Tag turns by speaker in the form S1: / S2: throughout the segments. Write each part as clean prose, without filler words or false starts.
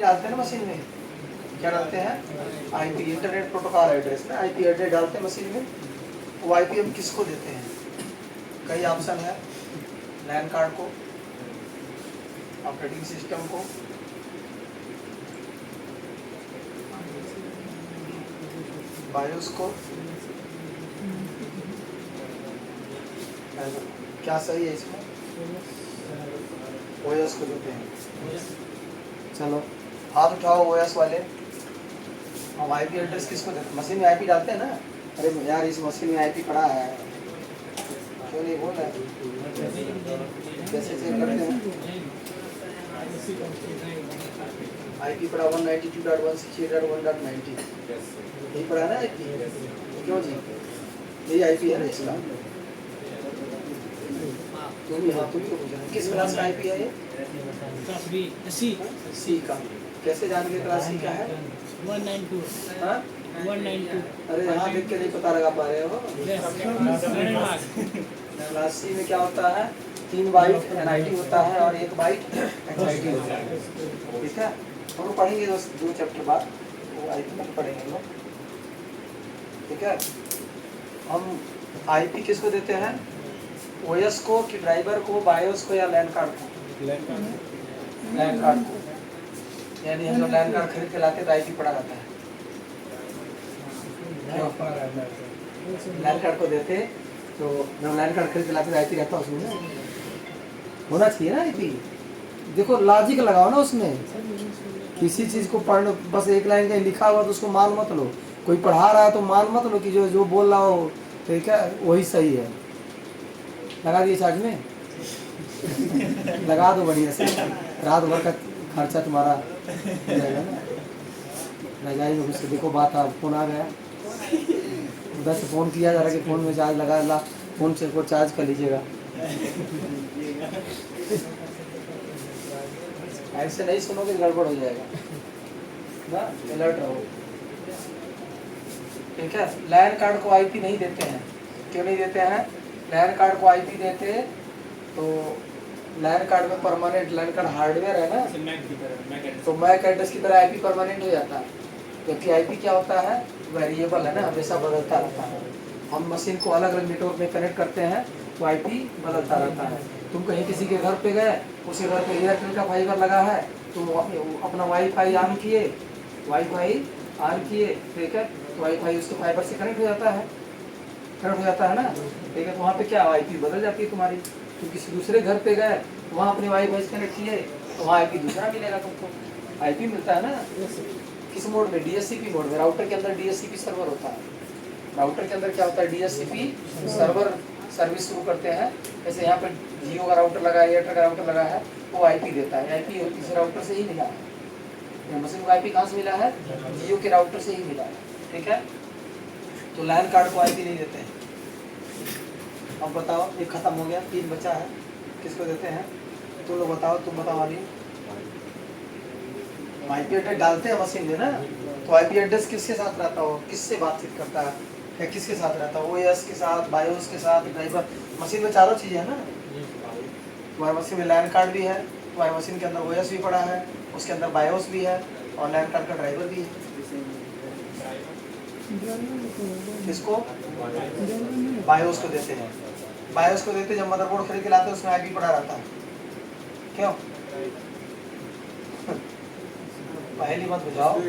S1: डालते हैं ना मशीन में, क्या डालते हैं आईपी, इंटरनेट प्रोटोकॉल एड्रेस ना, आईपी एड्रेस डालते हैं मशीन में। वो आईपी हम किसको देते हैं? कई ऑप्शन है, लैन कार्ड को, ऑपरेटिंग सिस्टम को, बायोस को, क्या सही है इसमें? ओएस को देते हैं। चलो हाथ उठाओ ओएस वाले। हम आईपी एड्रेस किसको देते हैं? मशीन में आईपी डालते हैं ना। अरे यार इस मशीन में आईपी पड़ा है, क्यों नहीं बोल रहा? कैसे चेक करते हैं? आईपी पड़ा 192.168.1.90, यही पड़ा ना आईपी? क्यों जी, यही आईपी है ना इसका। तुम भी हाँ, तुम भी तो पूछ रहे किस क्लास का आईपी है ये? सी का। कैसे जान के क्लास सी का है?
S2: 192।
S1: हाँ
S2: 192।
S1: अरे यहाँ देख के नहीं पता लगा पा रहे हो? क्लास सी में क्या होता है? 3 बाइट एनआईटी होता है और 1 बाइट एचआईटी होता है। ठीक है, हम लोग पढ़ेंगे 2 चैप्टर बाद वो आईपी में पढ़ेंगे हम लोग। ठीक है, हम आईपी किसको देते हैं? ओएस को कि ड्राइवर को, बायोस को या लैन कार्ड को? लैन कार्ड को। यानी हम लोग लैन कार्ड खरीद के लाते तो आईपी पड़ा रहता है। लैन कार्ड को देते तो जब लैन कार्ड खरीद के लाते तो आईपी रहता उसमें ना, होना चाहिए ना आईपी। देखो लॉजिक लगाओ ना उसमें, किसी चीज को पढ़ बस एक लाइन का लिखा हुआ तो उसको मान मत लो। कोई पढ़ा रहा है तो मान मत लो कि जो जो बोल रहा हो ठीक है वही सही है। लगा दिए चार्ज में लगा दो बढ़िया से, रात भर का खर्चा तुम्हारा हो जाएगा ना। रजाई में घुस के देखो बात आप फोन आ गया, उधर से फ़ोन किया जा रहा है कि फ़ोन में चार्ज लगा ला, फ़ोन से को चार्ज कर लीजिएगा। ऐसे नहीं सुनोगे गड़बड़ हो जाएगा ना, अलर्ट रहो। ठीक है, लैन कार्ड को आईपी नहीं देते हैं। क्यों नहीं देते हैं? लैन कार्ड को आईपी देते तो लैन कार्ड में परमानेंट, लैन कार्ड हार्डवेयर है ना, तो मैक एड्रेस की तरह आईपी परमानेंट हो जाता है। क्योंकि आईपी क्या होता है? वेरिएबल है ना, हमेशा बदलता रहता है। हम मशीन को अलग अलग नेटवर्क में कनेक्ट करते हैं तो आईपी बदलता रहता है। तुम कहीं किसी के घर पे गए, उसके घर पे एयरटेल का फाइबर लगा है, तुम अपना वाईफाई ऑन किए, ठीक है, तो वाईफाई उसके फाइबर से कनेक्ट हो जाता है, ना। ठीक है, तो वहाँ पे क्या आईपी बदल जाती है तुम्हारी। तुम किसी दूसरे घर पे गए, वहाँ अपने वाईफाई से कनेक्ट किए तो वहाँ आईपी दूसरा मिलेगा तुमको। आईपी मिलता है ना किस मोड में? डीएससीपी मोड में। राउटर के अंदर डीएससीपी सर्वर होता है। राउटर के अंदर क्या होता है? डीएससीपी सर्वर सर्विस शुरू करते हैं। जैसे यहाँ पे जियो का राउटर लगा है, एयरटेल का राउटर लगा है, वो आईपी देता है। आईपी इस राउटर से ही मिला है। मशीन को आईपी कहाँ से मिला है? जियो के राउटर से ही मिला है। ठीक है, तो लैन कार्ड को आईपी नहीं देते हैं। अब बताओ, एक खत्म हो गया, 3 बचा है, किसको देते हैं? तुम लोग बताओ, तुम बताओ अभी। आईपी एड्रेस डालते हैं मशीन में ना, तो आईपी एड्रेस किसके साथ रहता हो? किससे बातचीत करता है या किसके साथ रहता है? ओएस के साथ, बायोस के साथ, ड्राइवर। मशीन में चारों चीज़ें है ना। तुम्हारी मशीन में लैन कार्ड भी है, तुम्हारी मशीन के अंदर ओएस भी पड़ा है, उसके अंदर बायोस भी है और लैन कार्ड का ड्राइवर भी है। किसको? बायोस को देते हैं। बायोस को देते जब मदरबोर्ड खरीद के लाते हैं उसमें आईपी पड़ा रहता है। क्यों? पहली मत बुझाओ।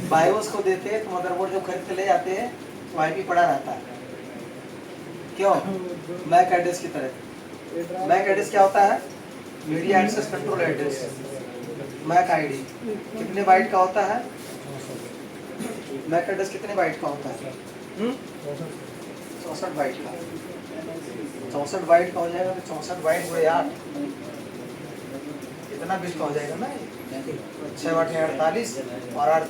S1: बायोस को देते हैं तो मदरबोर्ड जब खरीद के ले जाते हैं तो आईपी पड़ा रहता है। क्यों? मैक एड्रेस की तरह। मैक एड्रेस क्या होता है? Media access control address. MAC ID कितने बाइट का होता है? मैक एड्रेस कितने बाइट का होता है? 64 बाइट का। 64 बाइट का हो जाएगा तो 64 बाइट हुए 8, इतना बिट का हो जाएगा ना। 6 8 48 और 8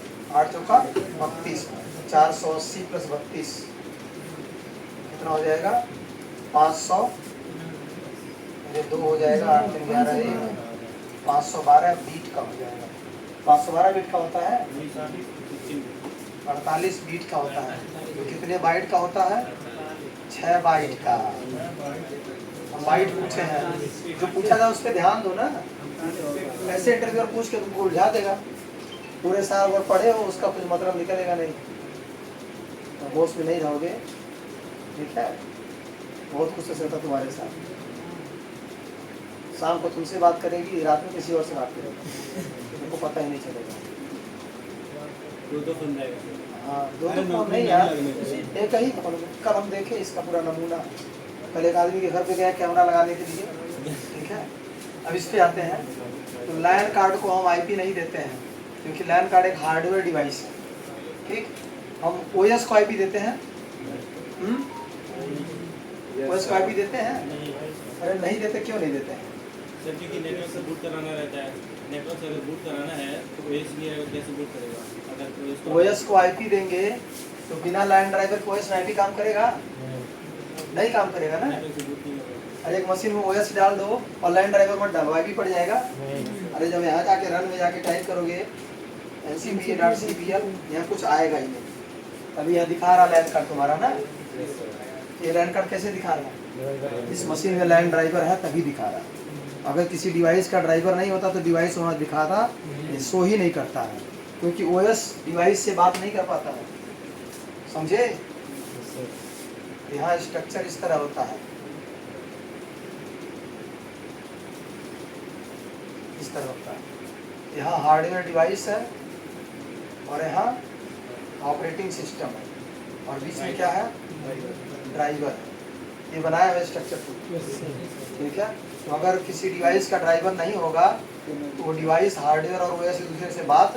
S1: चौका 32, 480 प्लस 32 कितना हो जाएगा? 500। ये 2 हो जाएगा, 8 3 11 1, 512 बीट का हो जाएगा। 512 बीट का होता है, 48 बीट का होता है। तो कितने बाइट का होता है? 6 बाइट का। वाइट पूछे हैं, जो पूछा था उस पर ध्यान दो ना। ऐसे इंटरव्यूअर पूछ के तुमको उलझा देगा, पूरे साल भर पढ़े हो उसका कुछ मतलब निकलेगा नहीं, तो होश में नहीं रहोगे। ठीक है, बहुत कुछ रहता तुम्हारे साथ। शाम को तुमसे बात करेगी, रात में किसी और से बात करेगी, तुमको पता ही नहीं चलेगा। हाँ, दो फोन नहीं यार, एक ही फोन। कल हम देखे इसका पूरा नमूना, कल एक आदमी के घर पे गया कैमरा लगाने के लिए। ठीक है, अब इस पे आते हैं। तो लैन कार्ड को हम आईपी नहीं देते हैं, क्योंकि लैन कार्ड एक हार्डवेयर डिवाइस है। ठीक, हम ओएस को आईपी देते हैं। ओएस को आईपी देते हैं? अरे नहीं देते, क्यों नहीं देते हैं?
S3: सर क्योंकि नेटवर्क से बूट कराना रहता है, नेटवर्क से अगर बूट कराना है तो ओएस नहीं है, कैसे बूट करेगा? अगर
S1: ओएस को आईपी देंगे तो बिना लैन ड्राइवर को ओएस में आईपी काम करेगा? नहीं काम करेगा ना।
S3: नेटवर्क से बूट नहीं होगा।
S1: अरे एक मशीन में ओएस डाल दो और लैन ड्राइवर मत डालो, आईपी पड़ जाएगा। अरे जब यहाँ जाके रन में जाके टाइप करोगे ncpa.cpl, यहाँ कुछ आएगा ही नहीं। अभी यहाँ दिखा रहा लैन कार्ड तुम्हारा ना, ये लैन कार्ड कैसे दिखा रहा है? इस मशीन में लैन ड्राइवर है तभी दिखा रहा है। अगर किसी डिवाइस का ड्राइवर नहीं होता तो डिवाइस वहाँ दिखाता, ये शो ही नहीं करता है, क्योंकि ओएस डिवाइस से बात नहीं कर पाता है। समझे? यहाँ स्ट्रक्चर इस तरह होता है, इस तरह होता है। यहाँ हार्डवेयर डिवाइस है और यहाँ ऑपरेटिंग सिस्टम है, और बीच में क्या है? ड्राइवर है। ये बनाया हुआ स्ट्रक्चर को। ठीक है, तो अगर किसी डिवाइस का ड्राइवर नहीं होगा तो वो डिवाइस हार्डवेयर और ओएस एक दूसरे से बात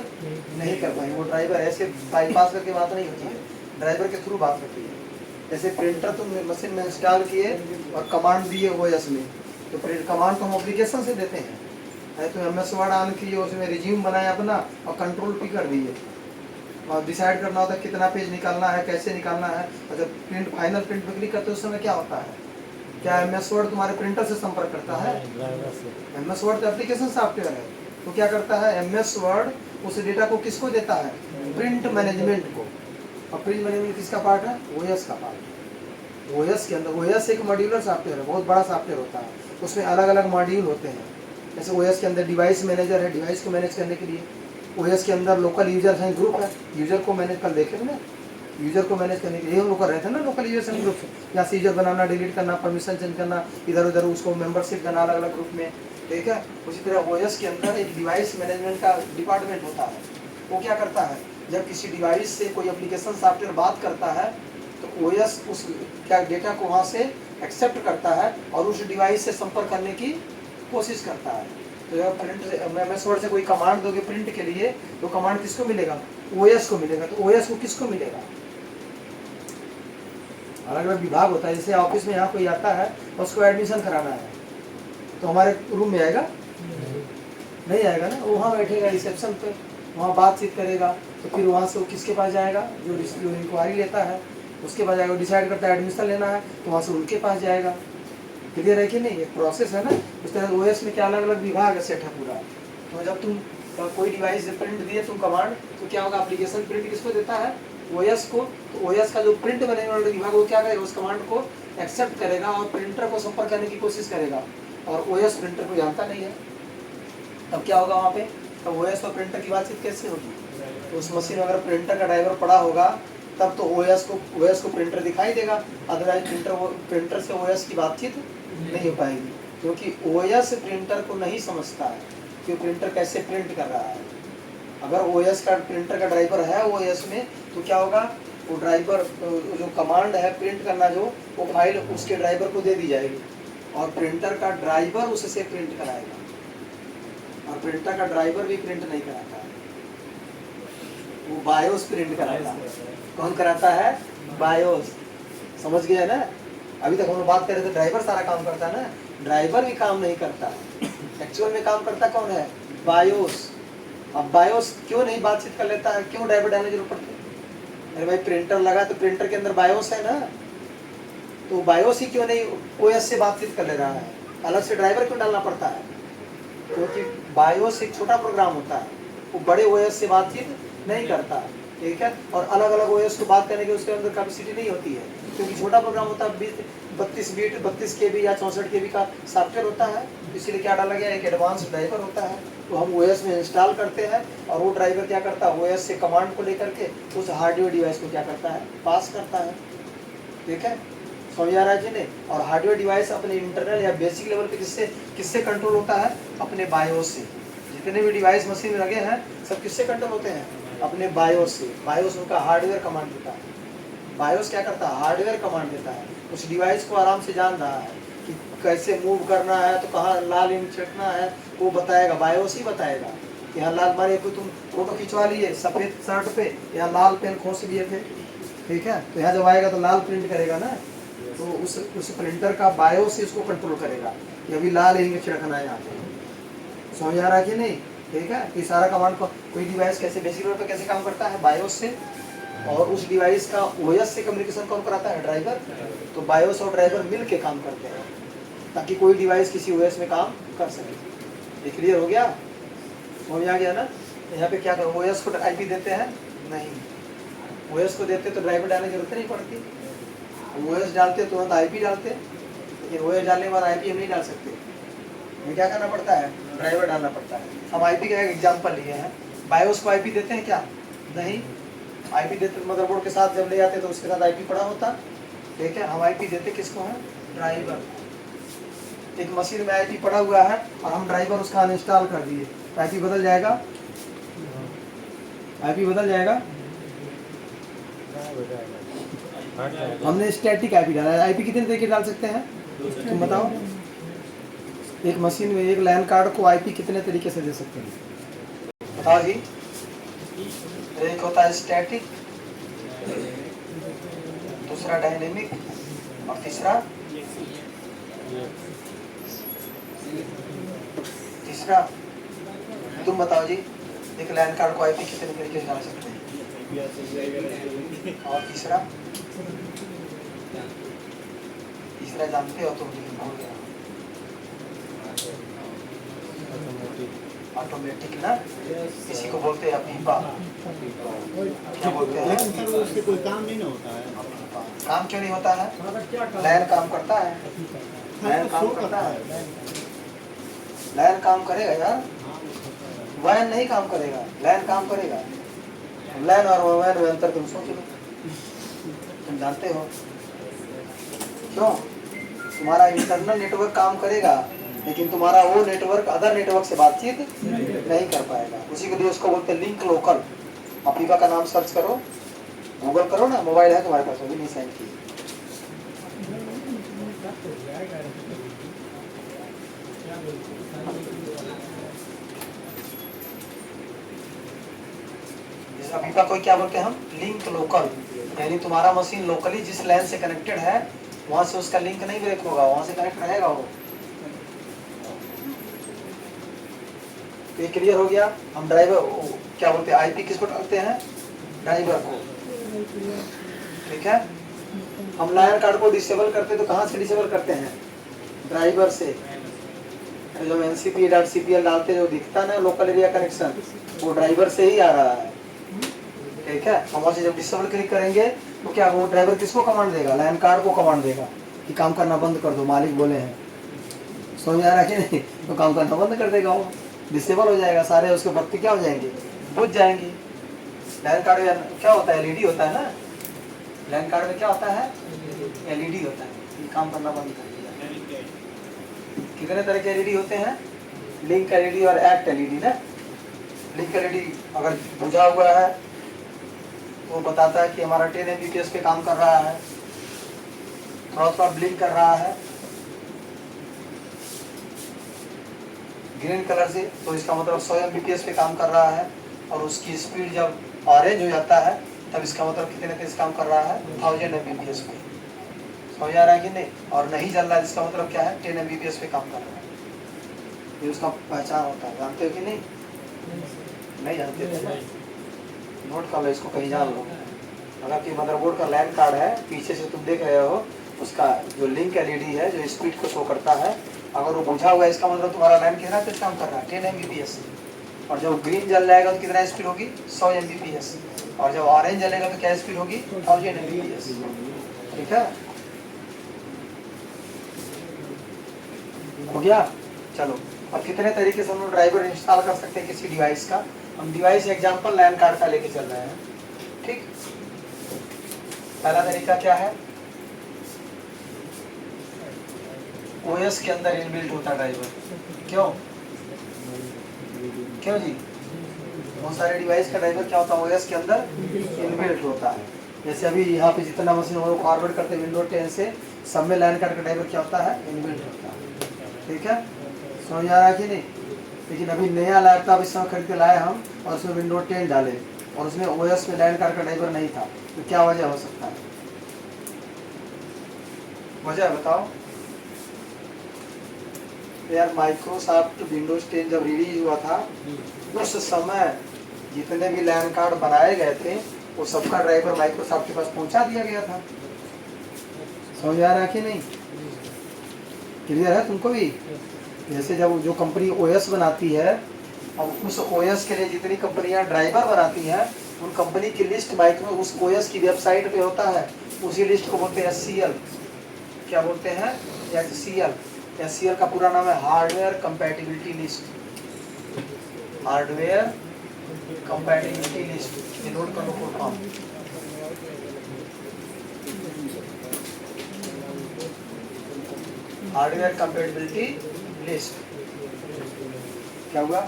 S1: नहीं कर पाएंगे। वो ड्राइवर ऐसे बाईपास करके बात नहीं होती है, ड्राइवर के थ्रू बात होती है। जैसे प्रिंटर तुम मशीन में इंस्टॉल किए और कमांड दिए ओएस में, तो कमांड तो हम एप्लीकेशन से देते हैं। तो MS वर्ड ऑन किए, उसमें रिज्यूम बनाए अपना और कंट्रोल पी कर दिए, और डिसाइड करना होता है कितना पेज निकालना है, कैसे निकालना है। और जब प्रिंट फाइनल प्रिंट पर क्लिक करते हो उस समय क्या होता है? क्या MS वर्ड तुम्हारे प्रिंटर से संपर्क करता है? MS वर्ड तो एप्लीकेशन सॉफ्टवेयर है, तो क्या करता है? MS वर्ड उस डेटा को किसको देता है? प्रिंट मैनेजमेंट को। और प्रिंट मैनेजमेंट किसका पार्ट है? ओएस का पार्ट है। ओएस के अंदर, ओएस एक मॉड्यूलर सॉफ्टवेयर है, बहुत बड़ा सॉफ्टवेयर होता है, उसमें अलग अलग मॉड्यूल होते हैं। जैसे ओएस के अंदर डिवाइस मैनेजर है, डिवाइस को मैनेज करने के लिए। ओएस के अंदर लोकल यूजर है, ग्रुप है, यूजर को मैनेज कर देखे ना, यूजर को मैनेज करने के लिए हम लोग कर रहे थे ना, लोकल यूजर एंड ग्रुप। यहाँ से यूजर बनाना, डिलीट करना, परमिशन चेंज करना, इधर उधर उसको मेंबरशिप करना अलग अलग ग्रुप में। ठीक है, उसी तरह ओएस के अंदर एक डिवाइस मैनेजमेंट का डिपार्टमेंट होता है। वो क्या करता है? जब किसी डिवाइस से कोई एप्लीकेशन सॉफ्टवेयर बात करता है तो ओएस उस क्या डेटा को वहाँ से एक्सेप्ट करता है और उस डिवाइस से संपर्क करने की कोशिश करता है। तो जब प्रिंट से MS वर्ड से कोई कमांड दोगे प्रिंट के लिए, तो कमांड किसको मिलेगा? ओएस को मिलेगा। तो ओएस को किसको मिलेगा? अलग अलग विभाग होता है। जैसे ऑफिस में यहाँ कोई आता है, उसको एडमिशन कराना है, तो हमारे रूम में आएगा? नहीं आएगा ना, वहाँ बैठेगा रिसेप्शन पे, वहाँ बातचीत करेगा। तो फिर वहाँ से वो किसके पास जाएगा? जो इंक्वायरी लेता है उसके पास जाएगा। डिसाइड करता है एडमिशन लेना है तो वहाँ से उनके पास जाएगा। क्लियर है कि नहीं? एक प्रोसेस है ना। उस तरह ओएस में क्या अलग अलग विभाग है, सेट है पूरा। तो जब तुम कोई डिवाइस प्रिंट दिए तुम कमांड, तो क्या होगा? एप्लीकेशन प्रिंट किसको देता है? ओएस को। तो ओएस का जो प्रिंट बनेगा वाला विभाग वो क्या करेगा? उस कमांड को एक्सेप्ट करेगा और प्रिंटर को संपर्क करने की कोशिश करेगा, और ओएस प्रिंटर को जानता नहीं है। तब क्या होगा वहाँ पे? तब ओएस और प्रिंटर की बातचीत कैसे होगी? तो उस मशीन में अगर प्रिंटर का ड्राइवर पड़ा होगा तब तो ओएस को प्रिंटर दिखाई देगा, अदरवाइज प्रिंटर से ओएस की बातचीत नहीं हो पाएगी, क्योंकि ओएस प्रिंटर को नहीं समझता है कि प्रिंटर कैसे प्रिंट कर रहा है। अगर ओएस का प्रिंटर का ड्राइवर है ओएस में, तो क्या होगा? वो ड्राइवर जो कमांड है प्रिंट करना, जो वो फाइल उसके ड्राइवर को दे दी जाएगी, और प्रिंटर का ड्राइवर उससे प्रिंट कराएगा। और प्रिंटर का ड्राइवर भी प्रिंट नहीं कराता है, वो बायोस प्रिंट कराता है। कौन कराता है? बायोस। समझ गया ना? अभी तक हम लोग बात कर रहे थे ड्राइवर सारा काम करता है ना, ड्राइवर भी काम नहीं करता है। एक्चुअल में काम करता कौन है? बायोस। अब बायोस क्यों नहीं बातचीत कर लेता है? क्यों ड्राइवर डालने की जरूरत पड़ती है? अरे भाई प्रिंटर लगा तो प्रिंटर के अंदर बायोस है ना, तो बायोस ही क्यों नहीं ओएस से बातचीत कर ले रहा है? अलग से ड्राइवर क्यों डालना पड़ता है? क्योंकि बायोस एक छोटा प्रोग्राम होता है, वो बड़े ओएस से बातचीत नहीं करता। ठीक है, और अलग अलग ओएस को बात करने की उसके अंदर कैपेसिटी नहीं होती है। क्योंकि छोटा प्रोग्राम होता है 32 बीट 32 KB या 64 KB का सॉफ्टवेयर होता है, इसीलिए क्या डाला गया, एक एडवांस ड्राइवर होता है, तो हम OS में इंस्टॉल करते हैं और वो ड्राइवर क्या करता है, OS से कमांड को लेकर के उस हार्डवेयर डिवाइस को क्या करता है, पास करता है। ठीक है, समझ आ रहा है कि नहीं। और हार्डवेयर डिवाइस अपने इंटरनल या बेसिक लेवल पे किससे कंट्रोल होता है, अपने बायोस से। जितने भी डिवाइस मशीन लगे हैं सब किससे कंट्रोल होते हैं, अपने बायोस से। बायोस उनका हार्डवेयर कमांड देता है। बायोस क्या करता है, हार्डवेयर कमांड देता है। उस डिवाइस को आराम से जान रहा है कि कैसे मूव करना है, तो कहाँ लाल इंक छिड़कना है वो बताएगा, बायोस ही बताएगा। यहाँ लाल मारे को तुम फोटो खिंचवा लिए सफ़ेद शर्ट पे, यहाँ लाल पेन खोस लिए थे, ठीक है, तो यहाँ जब आएगा तो लाल प्रिंट करेगा ना, तो उस प्रिंटर का बायोस ही उसको कंट्रोल करेगा कि अभी लाल इंक छिड़कना है यहाँ पे। समझ आ रहा है कि नहीं। ठीक है, ये सारा कमांड को कोई डिवाइस कैसे बेसिक लेवल पे कैसे काम करता है, बायोस से। और उस डिवाइस का OS से कम्युनिकेशन कौन कराता है, ड्राइवर। तो बायोस और ड्राइवर मिल के काम करते हैं ताकि कोई डिवाइस किसी OS में काम कर सके। ये क्लियर हो गया, समझ आ गया ना। यहाँ पे क्या करो, OS को IP देते हैं, नहीं OS को देते तो ड्राइवर डालने की जरूरत नहीं पड़ती, OS डालते तुरंत IP डालते, लेकिन OS डालने के बाद IP हम नहीं डाल सकते, हमें क्या करना पड़ता है, ड्राइवर डालना पड़ता है। हम IP का एक एग्जाम्पल लिए हैं, बायोस को IP देते हैं क्या, नहीं। IP देते मदरबोर्ड के साथ जब ले जाते तो उसके साथ IP पड़ा होता, ठीक है। हम IP देते किसको है, ड्राइवर। एक मशीन में IP पड़ा हुआ है और हम ड्राइवर उसका अनइंस्टॉल कर दिए, तो IP बदल जाएगा, IP बदल जाएगा। हमने स्टैटिक IP डाला है। IP कितने तरीके डाल सकते हैं, तुम बताओ। एक मशीन में एक लैन कार्ड को IP कितने तरीके से दे सकते हैं, बताओ जी। एक होता है स्टैटिक, दूसरा डायनेमिक और तीसरा तुम बताओ जी। एक लैन कार्ड को IP कितने तरीके से डाल सकते हैं, और तीसरा जानते हो तुम, ऑटोमेटिक ना, इसी को बोलते हैं पीपा। क्या बोलते हैं,
S4: उससे कोई काम नहीं ना होता है।
S1: काम क्यों नहीं होता है, लैन काम करता है, लैन काम करता है, लैन काम करेगा यार, वैन नहीं काम करेगा, लैन काम करेगा। लैन और वैन में अंतर तुम सोच लो, तुम जानते हो क्यों। तुम्हारा इंटरनल नेटवर्क काम करेगा, लेकिन तुम्हारा वो नेटवर्क अदर नेटवर्क से बातचीत नहीं कर पाएगा। उसी के लिए उसको बोलते हैं लिंक लोकल। अफ्रीका का नाम सर्च करो, गूगल करो ना, मोबाइल है तुम्हारे पास, वो भी नहीं साइन की। अफ्रीका को क्या बोलते हैं हम, लिंक लोकल। यानी तुम्हारा मशीन लोकली जिस लैन से कनेक्टेड है वहां से उसका लिंक नहीं ब्रेक होगा, वहां से कनेक्ट रहेगा वो। ये क्लियर हो गया। हम ड्राइवर क्या बोलते हैं, IP किसको डालते हैं, ड्राइवर को, ठीक है। हम लाइन कार्ड को डिसेबल करते तो कहाँ से डिसेबल करते हैं, ड्राइवर से। तो जब NCP.cpl डालते जो दिखता ना लोकल एरिया कनेक्शन, वो ड्राइवर से ही आ रहा है, ठीक है। हम वहाँ से जब डिसेबल क्लिक करेंगे तो क्या वो ड्राइवर किसको कमांड देगा, लाइन कार्ड को कमांड देगा कि काम करना बंद कर दो, मालिक बोले हैं। समझ आ रहा कि नहीं, तो काम करना बंद कर देगा, वो डिसेबल हो जाएगा, सारे उसके बत्ती क्या हो जाएंगे, बुझ जाएंगी। लाइन कार्ड में क्या होता है, LED होता है ना, लाइन कार्ड में क्या होता है, LED होता है, ये काम करना बंद कर दिया। कितने तरह के LED होते हैं, लिंक LED और एक्ट LED ना। लिंक LED अगर बुझा हुआ है वो बताता है कि हमारा 10 Mbps पे काम कर रहा है, थोड़ा ब्लिंक कर रहा है ग्रीन कलर से, तो इसका मतलब 100 Mbps पे काम कर रहा है। और उसकी स्पीड जब ऑरेंज हो जाता है तब इसका मतलब कितने तेज काम कर रहा है, 1000 Mbps पे। समझ आ रहा है कि नहीं। और नहीं जल रहा है इसका मतलब क्या है, 10 Mbps पे काम कर रहा है। ये उसका पहचान होता है, जानते हो कि नहीं, नहीं जानते थे ना, नोट कर लो इसको, कहीं जान लो। अगर कि मदरबोर्ड का लैन कार्ड है, पीछे से तुम देख रहे हो, उसका जो लिंक LED है जो स्पीड को शो करता है, अगर वो बुझा हुआ है इसका मतलब तुम्हारा लैन कितना तेज काम कर रहा है, 10 Mbps। और जब ग्रीन जल जाएगा तो कितना स्पीड होगी, 100 Mbps। और जब ऑरेंज जलेगा तो क्या स्पीड होगी, 1000 Mbps। ठीक है, हो गया। चलो अब कितने तरीके से हम लोग ड्राइवर इंस्टॉल कर सकते हैं किसी डिवाइस का। हम डिवाइस एग्जांपल लैन कार्ड का लेके चल रहे हैं। ठीक, पहला तरीका क्या है, ओएस के अंदर इनबिल्ट होता ड्राइवर। क्यों क्यों जी, बहुत सारे डिवाइस का ड्राइवर क्या होता है, ओएस के अंदर इनबिल्ट होता है। जैसे अभी यहाँ पे जितना मशीन वो फॉरवर्ड करते हैं विंडोज 10 से, सब में लैन कार्ड का ड्राइवर क्या होता है, इनबिल्ट होता है। ठीक है, समझ आ रहा है कि नहीं। लेकिन अभी नया लैपटॉप इस समय खरीद के लाए हम और उसमें विंडोज 10 डाले और उसमें ओएस में लैन कार्ड का ड्राइवर नहीं था, तो क्या वजह हो सकता है, वजह बताओ यार। माइक्रोसॉफ्ट विंडोज 10 जब रिलीज हुआ था उस समय जितने भी लैन कार्ड बनाए गए थे वो सबका ड्राइवर माइक्रोसॉफ्ट के पास पहुंचा दिया गया था। समझ आ रहा है कि नहीं, क्लियर है तुमको भी। जैसे जब जो कंपनी ओएस बनाती है, अब उस ओएस के लिए जितनी कंपनियां ड्राइवर बनाती हैं उन कंपनी की लिस्ट माइक्रो उस ओएस की वेबसाइट पे होता है। उसी लिस्ट को बोलते हैं एचसीएल। क्या बोलते हैं, एचसीएल। एचसीएल का पूरा नाम है hardware compatibility list. Hardware compatibility list, ये नोट कर लो full form. Hardware compatibility list क्या हुआ,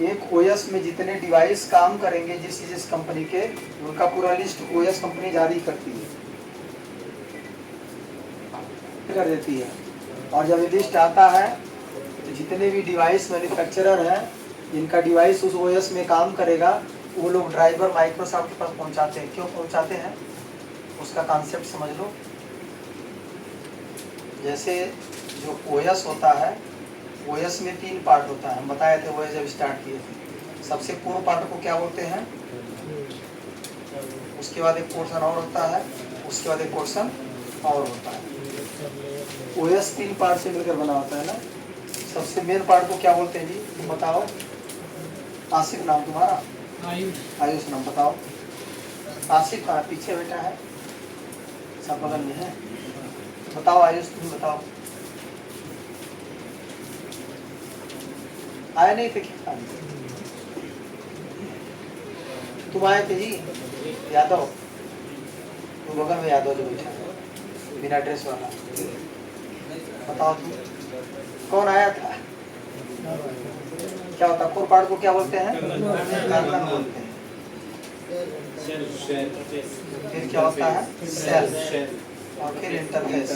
S1: एक ओएस में जितने डिवाइस काम करेंगे जिस कंपनी के, उनका पूरा लिस्ट ओएस कंपनी जारी करती है, कर देती है। और जब ये लिस्ट आता है तो जितने भी डिवाइस मैन्युफैक्चरर हैं जिनका डिवाइस उस ओएस में काम करेगा, वो लोग ड्राइवर माइक्रोसॉफ्ट के पास पहुंचाते हैं। क्यों पहुंचाते हैं, उसका कॉन्सेप्ट समझ लो। जैसे जो ओएस होता है, ओएस में 3 पार्ट होता है, हम बताए थे ओएस जब स्टार्ट किए थे। सबसे पूर्ण पार्ट को क्या बोलते हैं, उसके बाद एक पोर्शन और होता है, उसके बाद एक पोर्शन और होता है। ओएस 3 पार्ट से मिलकर बना होता है ना। सबसे मेन पार्ट को क्या बोलते हैं जी, तुम बताओ। आसिफ नाम तुम्हारा, आयुष नाम, बताओ। आसिफ कहाँ, पीछे बैठा है, सब बगल में है। बताओ आयुष, तुम बताओ। आए नहीं थे क्या, तुम आए थे जी, यादव, तुम बगल में यादव जो बैठा है बिना ड्रेस वाला। बताओ तुम कौन आया था, क्या होता, कोर पार्ट को क्या बोलते हैं, कर्नल बोलते हैं। फिर क्या होता है, सेल, और फिर इंटरफेस,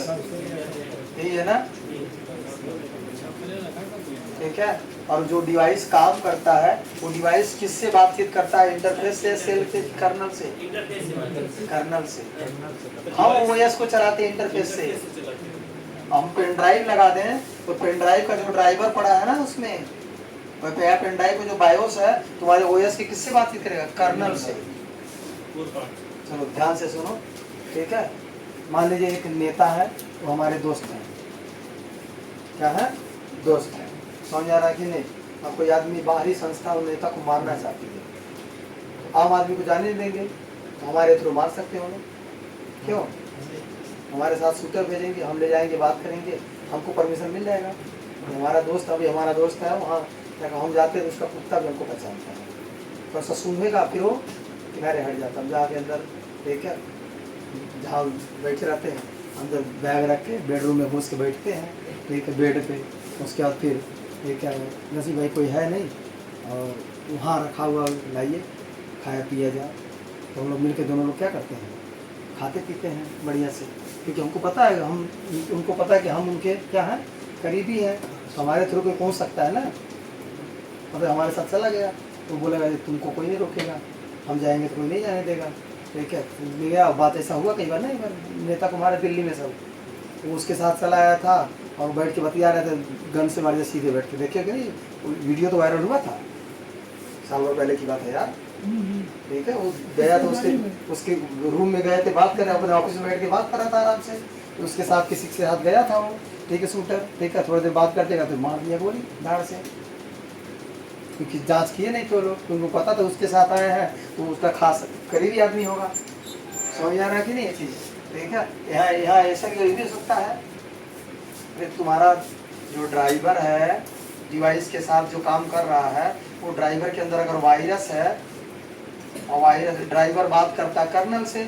S1: यही है ना। ठीक है, और जो डिवाइस काम करता है वो डिवाइस किससे बातचीत करता है, इंटरफेस से, सेल से, कर्नल से, कर्नल से। हम ओएस को चलाते हैं इंटरफेस से। हम पेन ड्राइव लगा दें तो पेन ड्राइव का जो ड्राइवर पड़ा है ना उसमें, पेन ड्राइव में जो बायोस है तुम्हारे ओएस की किससे बातचीत करेगा, कर्नल से। चलो ध्यान से सुनो, ठीक है। मान लीजिए एक नेता है, वो हमारे दोस्त हैं, क्या है, दोस्त है। समझ आ रहा है कि नहीं। अब कोई आदमी बाहरी संस्था उस नेता को मारना चाहती है, तो आम आदमी को जाने नहीं देंगे, तो हमारे थ्रू मार सकते हैं उन्हें। क्यों, हमारे साथ शूटर भेजेंगे, हम ले जाएंगे, बात करेंगे, हमको परमिशन मिल जाएगा। हमारा दोस्त, अभी हमारा दोस्त है वहाँ, हम जाते हैं तो उसका कुत्ता भी हमको पहचानता है, तो ऐसा सूंघेगा फिर वो किनारे हट जाता। हम जाके अंदर देख जहाँ बैठे रहते हैं, अंदर बैग रख के बेडरूम में घुस के बैठते हैं, ठीक है, बेड पे। उसके बाद फिर ये क्या है, नसीब भाई कोई है नहीं, और वहाँ रखा हुआ लाइए, खाया पिया जाए। तो हम लोग मिल के दोनों लोग क्या करते हैं, खाते पीते हैं बढ़िया से, क्योंकि हमको पता है, हम उनको पता है कि हम उनके क्या हैं, करीबी हैं, तो हमारे थ्रू कोई पहुँच सकता है ना। मतलब हमारे साथ चला गया तो बोलेगा तुमको कोई नहीं रोकेगा, हम जाएंगे तो कोई नहीं जाने देगा। ठीक है, गया, बात ऐसा हुआ कई बार ना, एक बार नेता को मारे दिल्ली में सब, वो उसके साथ चला आया था और बैठ के बतिया रहे थे, गन से मारे सीधे बैठ के। देखिए कि नहीं, वीडियो तो वायरल हुआ था, साल भर पहले की बात है यार। ठीक है, वो गया तो उसके रूम में गए थे, बात कर रहे, अपने ऑफिस में बैठ के बात कर रहा था आराम से, तो उसके साथ किसी के साथ गया था वो, ठीक है, शूटर। ठीक है, थोड़ी देर बात करते गए तो मार दिया गोली धाड़ से, क्योंकि जांच किए नहीं तो लोग, उनको पता था उसके साथ आए हैं तो उसका खास करीबी आदमी होगा। समझ आ रहा है कि नहीं ये चीज़? ठीक है, यहाँ यहाँ ऐसा भी हो सकता है, अरे तुम्हारा जो ड्राइवर है डिवाइस के साथ जो काम कर रहा है, वो ड्राइवर के अंदर अगर वायरस है और वायरस ड्राइवर बात करता है कर्नल से,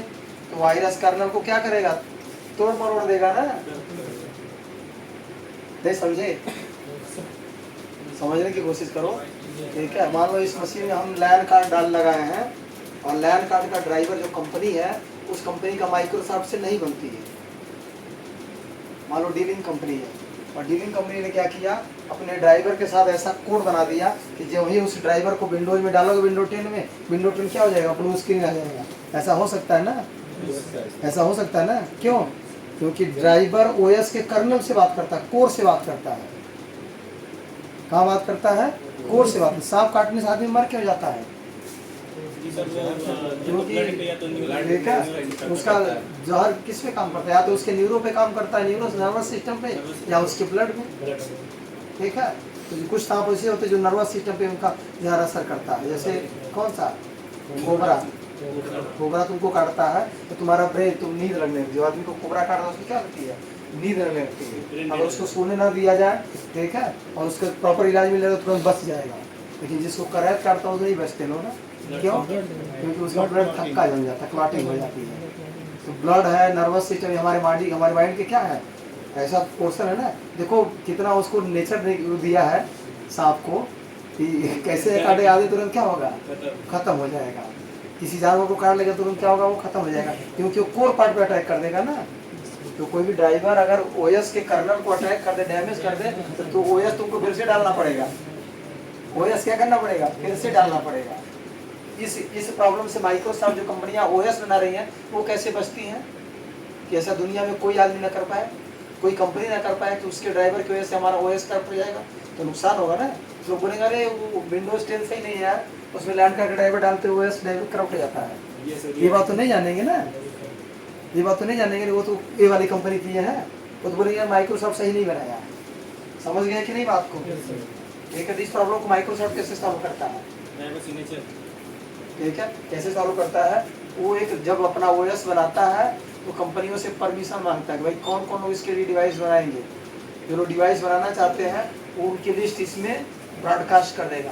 S1: तो वायरस कर्नल को क्या करेगा? तोड़ मरोड़ देगा ना। नहीं समझे? समझने की कोशिश करो। ठीक है, मान लो इस मशीन में हम लैन कार्ड डाल लगाए हैं और लैन कार्ड का ड्राइवर जो कंपनी है उस कंपनी का माइक्रोसॉफ्ट से नहीं बनती है। मान लो डीलिंग कंपनी है और डीलिंग कंपनी ने क्या किया, अपने ड्राइवर के साथ ऐसा कोड बना दिया कि जब ही उस ड्राइवर को विंडोज में डालोगे, विंडो 10 में, विंडो 10 क्या हो जाएगा? ब्लू स्क्रीन आ जाएगा। ऐसा हो सकता है ना? ऐसा हो सकता है ना? क्यों? क्योंकि ड्राइवर ओएस के कर्नल से बात करता है, कोर से बात करता है। कहाँ बात करता है? कोर से बात। सांप काटने से आदमी मर क्यों जाता है? ठीक है, उसका जहर किस पे काम करता है? या तो उसके न्यूरो पे काम करता है, न्यूरो नर्वस सिस्टम पे, या उसके ब्लड में। ठीक है, तो कुछ सांप ऐसे होते हैं जो नर्वस सिस्टम पे उनका जहर असर करता है। जैसे कौन सा? कोबरा। कोबरा तुमको काटता है तो तुम्हारा ब्रेन, तुम नींद लगने लगती है। जो आदमी को कोबरा काटता है उसको क्या लगती है? नींद लगने लगती है। अगर उसको सोने ना दिया जाए, ठीक है, और उसका प्रॉपर इलाज मिलेगा तो तुरंत बच जाएगा। लेकिन जिसको करैत काटता है वो नहीं बचते लोग ना। क्यों? क्योंकि उसका ब्लड थक्का जम जाता है, क्लॉटिंग हो जाती है। तो ब्लड है, नर्वस सिस्टम हमारे माइंड के क्या है? ऐसा पोर्शन है ना। देखो कितना उसको नेचर ने दिया है सांप को कि कैसे काटे, आधे तुरंत क्या होगा? खत्म हो जाएगा। किसी जानवर को काट लेगा तुरंत क्या होगा? वो खत्म हो जाएगा, क्योंकि वो कोर पार्ट पे अटैक कर देगा ना। तो कोई भी ड्राइवर अगर ओएस के कर्नल को अटैक कर दे, डैमेज कर दे, तो ओएस तुमको फिर से डालना पड़ेगा। ओएस क्या करना पड़ेगा? फिर से डालना पड़ेगा। इस प्रॉब्लम से माइक्रोसॉफ्ट जो कंपनियां ओएस बना रही हैं वो कैसे बचती हैं कि ऐसा दुनिया में कोई आदमी ना कर पाए, कोई कंपनी ना कर पाए कि उसके ड्राइवर की वजह से हमारा ओएस करप्ट हो जाएगा, तो नुकसान होगा ना। तो लोग बोलेंगे अरे वो विंडोज 10 सही नहीं है यार, उसमें लैंड का ड्राइवर डालते हुए ड्राइवर करप्ट हो जाता है। ये बात तो नहीं जानेंगे ना, ये बात तो नहीं जानेंगे। वो तो ए वाली कंपनी की है, वो तो बोलेंगे माइक्रोसॉफ्ट सही नहीं बनाया। समझ गए कि नहीं बात को? ठीक है, इस प्रॉब्लम को माइक्रोसॉफ्ट कैसे सॉल्व करता है? ठीक है, कैसे सॉल्व करता है? वो एक जब अपना ओएस बनाता है तो कंपनियों से परमिशन मांगता है कि भाई कौन कौन लोग इसके लिए डिवाइस बनाएंगे। जो लोग डिवाइस बनाना चाहते हैं वो उनकी लिस्ट इसमें ब्रॉडकास्ट कर देगा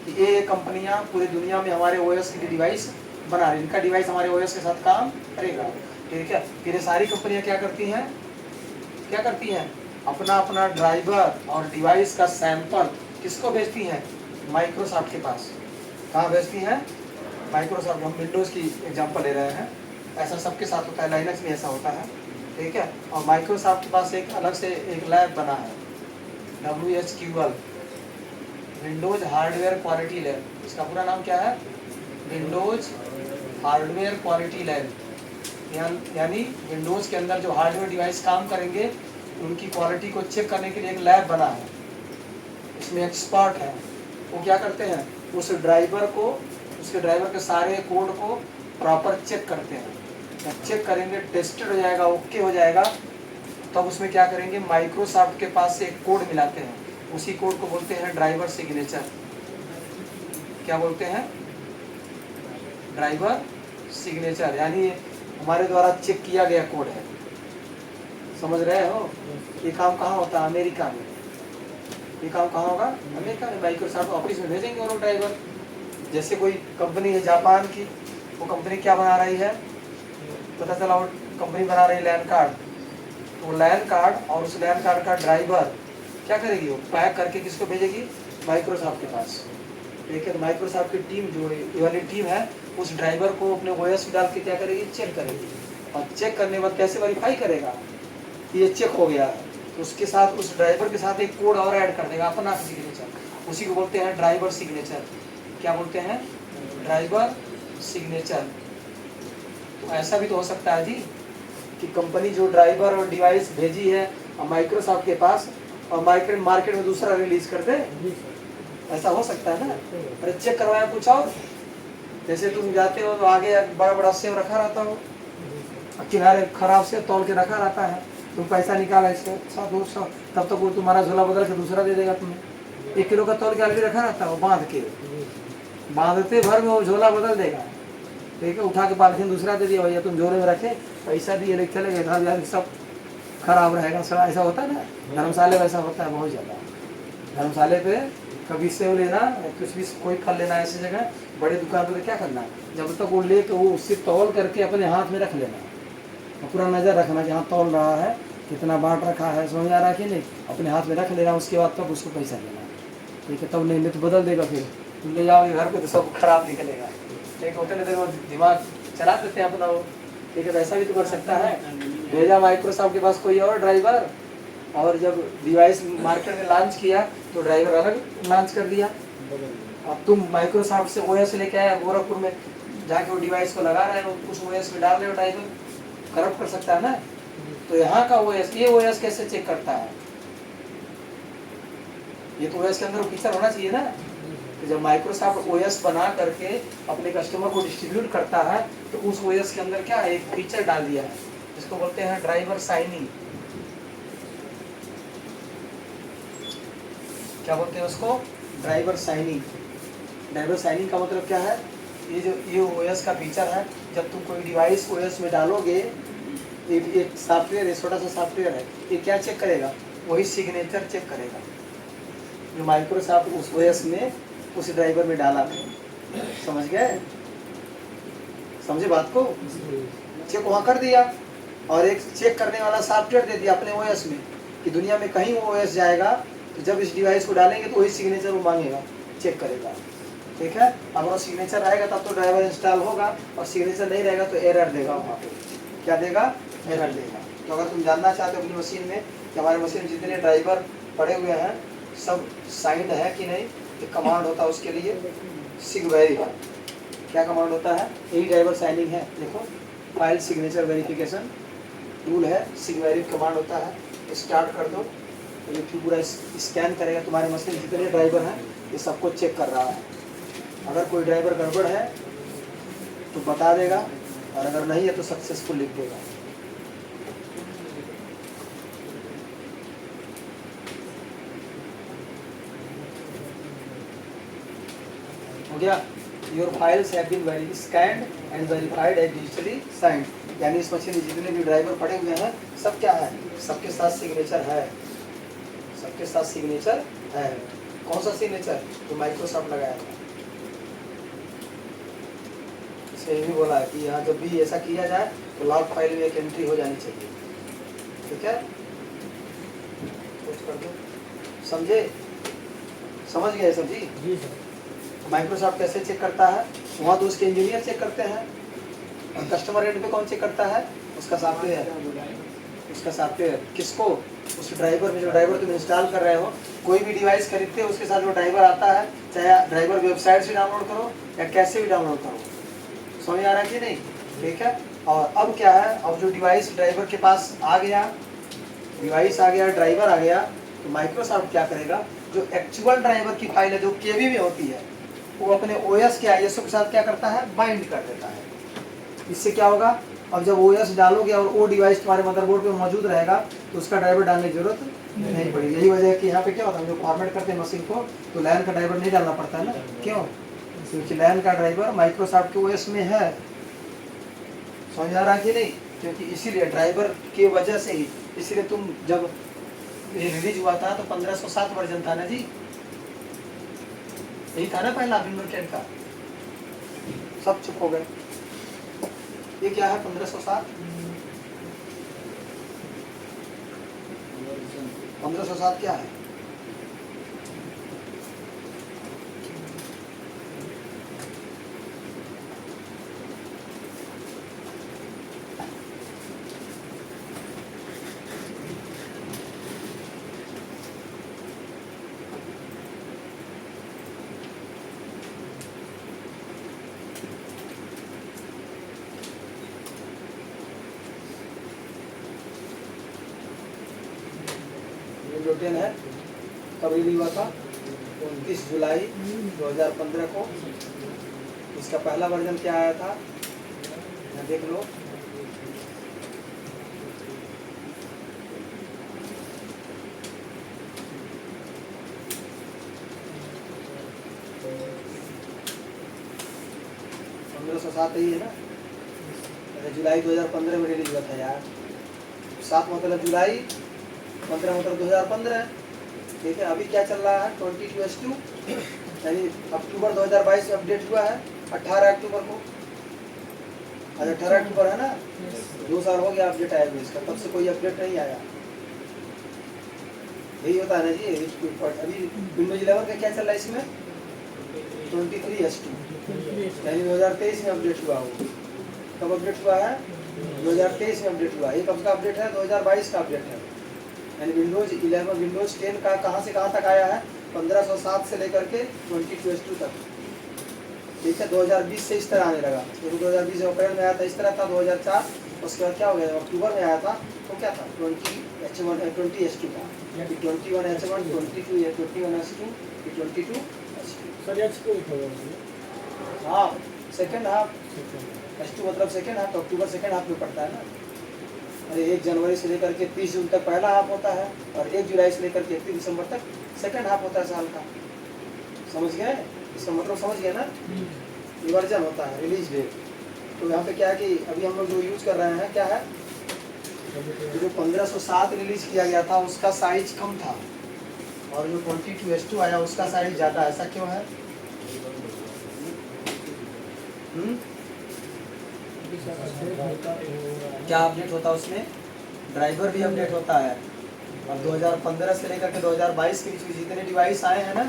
S1: कि ये कंपनियां पूरी दुनिया में हमारे ओएस के लिए डिवाइस बना रही, इनका डिवाइस हमारे ओएस के साथ काम करेगा। ठीक है, फिर ये सारी कंपनियां क्या करती हैं? क्या करती हैं? अपना अपना ड्राइवर और डिवाइस का सैंपल किसको भेजती हैं? माइक्रोसॉफ्ट के पास। कहाँ भेजती हैं? माइक्रोसॉफ्ट। हम विंडोज़ की एग्जांपल ले रहे हैं, ऐसा सबके साथ होता है, लाइनक्स में ऐसा होता है। ठीक है, और माइक्रोसॉफ्ट के पास एक अलग से एक लैब बना है, WHQL, Windows hardware quality lab. इसका पूरा नाम क्या है? Windows hardware quality lab. यानी विंडोज़ के अंदर जो हार्डवेयर डिवाइस काम करेंगे उनकी क्वालिटी को चेक करने के लिए एक लैब बना है। इसमें एक्सपर्ट है, वो क्या करते हैं? उस ड्राइवर को, उसके ड्राइवर के सारे कोड को प्रॉपर चेक करते हैं। जब चेक करेंगे, टेस्टेड हो जाएगा, ओके हो जाएगा, तब उसमें क्या करेंगे? माइक्रोसॉफ्ट के पास से एक कोड मिलाते हैं, उसी कोड को बोलते हैं ड्राइवर सिग्नेचर। क्या बोलते हैं? ड्राइवर सिग्नेचर, यानी हमारे द्वारा चेक किया गया कोड है। समझ रहे हो? ये काम कहाँ होता है? अमेरिका में। ये काम कहाँ होगा? अमेरिका में। माइक्रोसॉफ्ट ऑफिस में भेजेंगे वो लोग ड्राइवर। जैसे कोई कंपनी है जापान की, वो कंपनी क्या बना रही है? पता चला वो कंपनी बना रही है लैन कार्ड, तो लैन कार्ड और उस लैन कार्ड का ड्राइवर क्या करेगी? वो पैक करके किसको भेजेगी? माइक्रोसॉफ्ट के पास। ठीक है, तो माइक्रोसॉफ्ट की टीम जो ये वाली टीम है उस ड्राइवर को अपने ओएस में डाल के क्या करेगी? चेक करेगी, और चेक करने के बाद कैसे वेरीफाई करेगा कि ये चेक हो गया है? तो उसके साथ, उस ड्राइवर के साथ एक कोड और ऐड कर देगा, अपना सिग्नेचर। उसी को बोलते हैं ड्राइवर सिग्नेचर। क्या बोलते हैं? Driver signature. तो ऐसा भी तो हो सकता है जी कि कंपनी जो ड्राइवर और डिवाइस भेजी है और माइक्रोसॉफ्ट के पास, और मार्केट में दूसरा रिलीज कर दे। ऐसा हो सकता है ना? अरे चेक करवाया कुछ और, जैसे तुम जाते हो तो आगे बड़ा बड़ा सेव रखा रहता हो, किनारे खराब से तौल के रखा रहता है, तुम पैसा निकाला इसके साथ 200, तब तक वो तुम्हारा झोला बदल के दूसरा दे देगा तुम्हें। 1 किलो का तौल के अलग रखा रहता है, वो बांधते भर में वो झोला बदल देगा। ठीक है, उठा के पॉलिथीन दूसरा दे दिया, भैया तुम जोड़े में रखे, पैसा दिए लेके चले गए, यार सब खराब रहेगा सड़ा, ऐसा होता है ना। धर्मशाले वैसा होता है बहुत ज़्यादा। धर्मशाले पे कभी सेव लेना, कुछ भी कोई फल लेना ऐसी जगह, बड़ी दुकान पे तो क्या करना, जब तक वो ले तो वो उससे तौल करके अपने हाथ में रख लेना, और पूरा नज़र रखना कि हाँ तौल रहा है, कितना बांट रखा है, समझ आ रहा है कि नहीं, अपने हाथ में रख लेना, उसके बाद तब उसको पैसा देना। ठीक है, तब नहीं तो बदल देगा, फिर तुम ले जाओगे घर पे तो सब खराब निकलेगा। ठीक होते नहीं तो दिमाग चला देते हैं अपना वो। ठीक है, वैसा भी तो कर सकता है। भेजा माइक्रोसॉफ्ट के पास कोई और ड्राइवर, और जब डिवाइस मार्केट में लॉन्च किया तो ड्राइवर अलग लॉन्च कर दिया। अब तुम माइक्रोसॉफ्ट से ओएस लेके आए गोरखपुर में, जाके वो डिवाइस को लगा रहे हो, उस ओएस में डाल रहे हो, ड्राइवर करप्ट कर सकता है ना। तो यहाँ का ओएस, ये ओएस कैसे चेक करता है, ये तो ओएस के अंदर फीचर होना चाहिए ना। तो जब माइक्रोसॉफ्ट ओएस बना करके अपने कस्टमर को डिस्ट्रीब्यूट करता है, तो उस ओएस के अंदर क्या है, एक फीचर डाल दिया है जिसको बोलते हैं ड्राइवर साइनिंग। क्या बोलते हैं उसको, ड्राइवर साइनिंग। ड्राइवर साइनिंग का मतलब क्या है, ये ओएस का फीचर है, जब तुम कोई डिवाइस ओएस में डालोगे, एक सॉफ्टवेयर है, छोटा सा सॉफ्टवेयर है, ये क्या चेक करेगा, वही सिग्नेचर चेक करेगा जो माइक्रोसॉफ्ट उस ओएस में उस ड्राइवर में डाला। समझ गए, समझे बात को, चेक वहाँ कर दिया, और एक चेक करने वाला सॉफ्टवेयर दे दिया अपने ओएस में कि दुनिया में कहीं वो ओएस जाएगा तो जब इस डिवाइस को डालेंगे तो वही सिग्नेचर वो मांगेगा, चेक करेगा। ठीक है, अगर वो सिग्नेचर रहेगा तब तो ड्राइवर इंस्टॉल होगा, और सिग्नेचर नहीं रहेगा तो एरर देगा वहाँ पे। क्या देगा, एरर देगा। तो अगर तुम जानना चाहते हो अपनी मशीन में कि हमारे मशीन जितने ड्राइवर पड़े हुए हैं सब साइंड है कि नहीं, एक कमांड होता है उसके लिए, सिग वेरीफाई। क्या कमांड होता है, यही ड्राइवर साइनिंग है। देखो, फाइल सिग्नेचर वेरिफिकेशन टूल है, सिग वेरीफ कमांड होता है। स्टार्ट कर दो तो ये पूरा स्कैन करेगा, तुम्हारे मशीन जितने ड्राइवर हैं ये सबको चेक कर रहा है। अगर कोई ड्राइवर गड़बड़ है तो बता देगा, और अगर नहीं है तो सक्सेसफुल लिख देगा। हो गया, your files have been scanned and verified and digitally signed. यानी इस मशीन में जितने भी ड्राइवर पड़े हुए हैं सब क्या है, सबके साथ सिग्नेचर है, सबके साथ सिग्नेचर है। कौन सा सिग्नेचर, तो माइक्रोसॉफ्ट लगाया था। इसलिए ये भी बोला है कि यहाँ जब भी ऐसा किया जाए तो लॉग फाइल में एक एंट्री हो जानी चाहिए। ठीक है, कुछ कर दो, समझे, समझ गए सब जी।
S2: जी सर।
S1: माइक्रोसॉफ्ट कैसे चेक करता है, वहाँ तो उसके इंजीनियर चेक करते हैं, और कस्टमर एंड पे कौन चेक करता है, उसका सॉफ्टवेयर। उसका सॉफ्टवेयर किसको, उस ड्राइवर में, जो ड्राइवर तुम इंस्टॉल कर रहे हो, कोई भी डिवाइस खरीदते हो उसके साथ जो ड्राइवर आता है, चाहे ड्राइवर वेबसाइट से डाउनलोड करो या कैसे भी डाउनलोड करो। समझ आ रहा है कि नहीं। ठीक है, और अब क्या है, अब जो डिवाइस ड्राइवर के पास आ गया, डिवाइस आ गया, ड्राइवर आ गया, तो माइक्रोसॉफ्ट क्या करेगा, जो एक्चुअल ड्राइवर की फाइल है जो केबी में होती है, वो अपने ओएस के आईएसओ के साथ क्या करता है, बाइंड कर देता है। इससे क्या होगा, अब जब ओएस डालोगे और वो डिवाइस तुम्हारे मदरबोर्ड पे मौजूद रहेगा तो उसका ड्राइवर डालने की जरूरत नहीं पड़ेगी। यही वजह है कि यहाँ पे क्या होता है, जो फॉर्मेट करते हैं मशीन को तो लैन का ड्राइवर नहीं डालना पड़ता है ना। क्यों, क्योंकि लैन का ड्राइवर माइक्रोसॉफ्ट के ओएस में है। समझ आ रहा है कि नहीं, क्योंकि इसीलिए ड्राइवर की वजह से ही, इसीलिए तुम जब रिलीज हुआ था तो 1507 वर्जन था ना जी, यही था ना पहला विंडोज 10 का। सब चुप हो गए, ये क्या है 1507, 1507 क्या है, विंडोज 10 है। कब रिलीज हुआ था, 29 जुलाई 2015 को। इसका पहला वर्जन क्या आया था, यहाँ देख लो, 1507 ही है ना। अरे जुलाई 2015 में रिलीज हुआ था यार। 7 मतलब जुलाई, 15 मतलब 2015। ठीक है, अभी क्या चल रहा है 22/2 यानी अक्टूबर 2022 में अपडेट हुआ है 18 अक्टूबर को। आज 18 अक्टूबर है ना, 2 साल हो गया अपडेट आया हुआ इसका, तब से कोई अपडेट नहीं आया। यही होता है ना जी। अभी विंडोज 11 का क्या चल रहा है इसमें 23/2 यानी 2023 में अपडेट हुआ हो। कब अपडेट हुआ है 2023 में अपडेट हुआ। ये कब का अपडेट है 2022 का अपडेट है। यानी विंडोज 11 विंडोज 10 का कहाँ से कहाँ तक आया है 1507 से लेकर के 22/2 तक। ठीक है, 2020 से इस तरह आने लगा। क्योंकि 2020 अप्रैल में आया था इस तरह था 2004। उसके बाद क्या हो गया अक्टूबर में आया था तो क्या था 20H1 20H2 का 21H1 21H2 22H2।
S2: Sir H2
S1: हाँ सेकेंड हाफ H2 मतलब सेकेंड हाफ, तो अक्टूबर सेकेंड हाफ में पड़ता है ना। अरे 1 जनवरी से लेकर के 30 जून तक पहला हाफ होता है और 1 जुलाई से लेकर के 31 दिसंबर तक सेकेंड हाफ होता है साल का। समझ गए? इसका मतलब समझ गए ना। रिवर्जन होता है रिलीज डेट। तो यहाँ पे क्या है कि अभी हम लोग जो यूज कर रहे हैं क्या है, जो 1507 रिलीज किया गया था उसका साइज कम था और जो 22H2 आया उसका साइज ज़्यादा। ऐसा क्यों है? क्या अपडेट होता है उसमें? ड्राइवर भी अपडेट होता है। और 2015 से लेकर के 2022 के बीच में जितने डिवाइस आए हैं ना,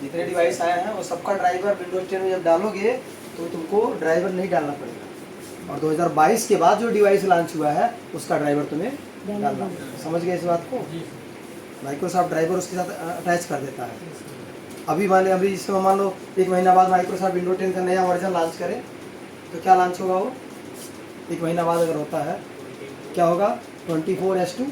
S1: जितने डिवाइस आए हैं वो सबका ड्राइवर विंडोज 10 में जब डालोगे तो तुमको ड्राइवर नहीं डालना पड़ेगा। और 2022 के बाद जो डिवाइस लॉन्च हुआ है उसका ड्राइवर तुम्हें डालना पड़ेगा। समझ गए इस बात को? माइक्रोसॉफ्ट ड्राइवर उसके साथ अटैच कर देता है। अभी इसमें मान लो 1 महीना बाद माइक्रोसॉफ्ट विंडोज 10 का नया वर्जन लॉन्च करे तो क्या लॉन्च होगा वो 1 महीना बाद अगर होता है क्या होगा 24H2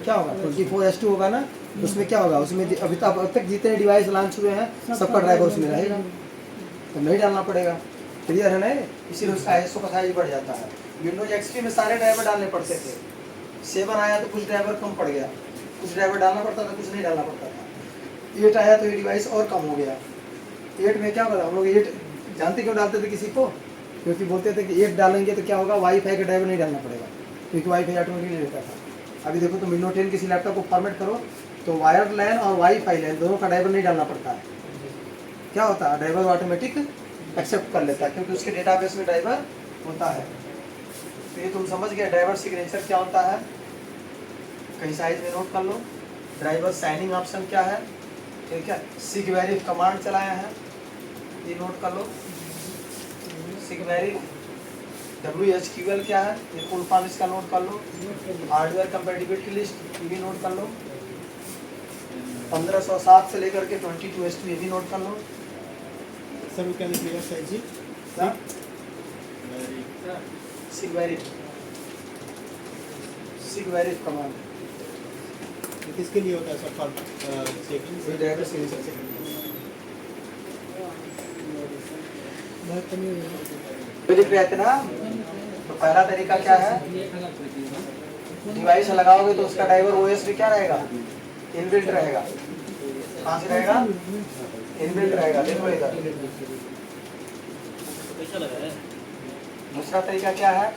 S1: क्या होगा 24H2 होगा ना। उसमें क्या होगा उसमें अभी तक जितने डिवाइस लॉन्च हुए हैं सबका ड्राइवर उसमें रहेगा तो नहीं डालना पड़ेगा। क्लियर है ना? इसीलिए उसका ISO का साइज बढ़ जाता है। विंडोज XP में सारे ड्राइवर डालने पड़ते थे। 7 आया तो कुछ ड्राइवर कम पड़ गया, कुछ ड्राइवर डालना पड़ता था, कुछ नहीं डालना पड़ता था। 8 आया तो ये डिवाइस और कम हो गया। 8 में क्या होगा हम लोग 8 जानते क्यों डालते थे किसी को? क्योंकि बोलते थे कि 8 डालेंगे तो क्या होगा वाईफाई का ड्राइवर नहीं डालना पड़ेगा क्योंकि वाईफाई ऑटोमेटिकली लेता था। अभी देखो तो विंडोज 10 किसी लैपटॉप को फॉर्मेट करो तो वायर लैन और वाईफाई लैन दोनों का ड्राइवर नहीं डालना पड़ता है। क्या होता है ड्राइवर ऑटोमेटिक एक्सेप्ट कर लेता है क्योंकि उसके डेटाबेस में ड्राइवर होता है। तो ये तुम समझ गए ड्राइवर सिग्नेचर क्या होता है। कहीं साइज में नोट कर लो। ड्राइवर साइनिंग ऑप्शन क्या है, ठीक है। सिगवेरिफ कमांड चलाया है ये नोट कर लो। सिगवेरिफ WHQL क्या है ये फुल फॉर्म इसका नोट कर लो। हार्डवेयर कंपैटिबिलिटी लिस्ट ये भी नोट कर लो। 1507 से लेकर के 22H2 ये भी नोट कर लो।
S4: सर वो क्या लिखिएगा सर जी?
S1: सिगवेरिफ कमांड
S4: ये किसके लिए होता है sir? For checking
S1: driver signature से लिख रहे थे ना। तो पहला तरीका क्या है डिवाइस लगाओगे तो उसका ड्राइवर OS भी क्या रहेगा इनबिल्ट रहेगा। कहाँ से रहेगा इनबिल्ट रहेगा। देखो इधर
S3: कैसा लगा है?
S1: दूसरा तरीका क्या है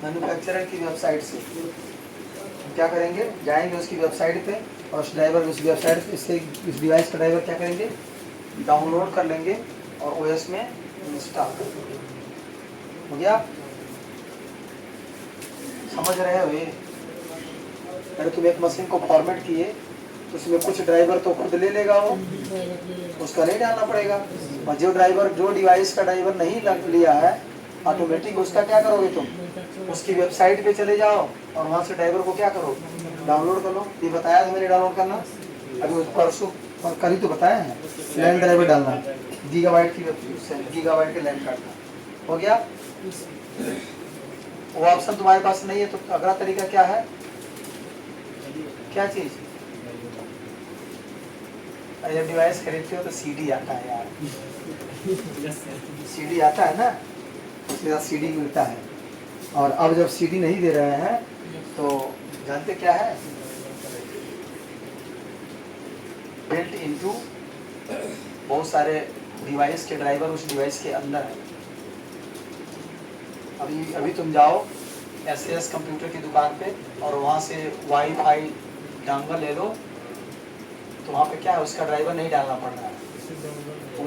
S1: मैन्युफैक्चरर की वेबसाइट से क्या करेंगे जाएंगे उसकी वेबसाइट पे और उस ड्राइवर उस वेबसाइट इससे इस डिवाइस का ड्राइवर क्या करेंगे डाउनलोड कर लेंगे और OS में इंस्टॉल कर देंगे। हो गया? समझ रहे हो ये? अगर तुम एक मशीन को फॉर्मेट किए तो उसमें कुछ ड्राइवर तो खुद ले लेगा वो, उसका नहीं डालना पड़ेगा। और जो डिवाइस का ड्राइवर नहीं लिया है ऑटोमेटिक उसका क्या करोगे तुम उसकी वेबसाइट पे चले जाओ और वहाँ से ड्राइवर को क्या करो डाउनलोड कर लो। ये बताया था मैंने डाउनलोड करना अभी परसों और कल ही तो बताया है। लैंड ड्राइवर डालना गीगाबाइट के लैंड कार्ड का हो गया। वो ऑप्शन तुम्हारे पास नहीं है तो अगला तरीका क्या है क्या चीज अरे जब डिवाइस खरीदते हो तो CD आता है यार CD आता है ना उसके साथ CD मिलता है और अब जब सीडी नहीं दे रहे हैं तो जानते क्या है, बिल्ट इनटू बहुत सारे डिवाइस के ड्राइवर उस डिवाइस के अंदर है। अभी तुम जाओ एसएस कंप्यूटर की दुकान पे और वहाँ से वाईफाई डांगल ले लो, तो वहाँ पे क्या है, उसका ड्राइवर नहीं डालना पड़ रहा है। वो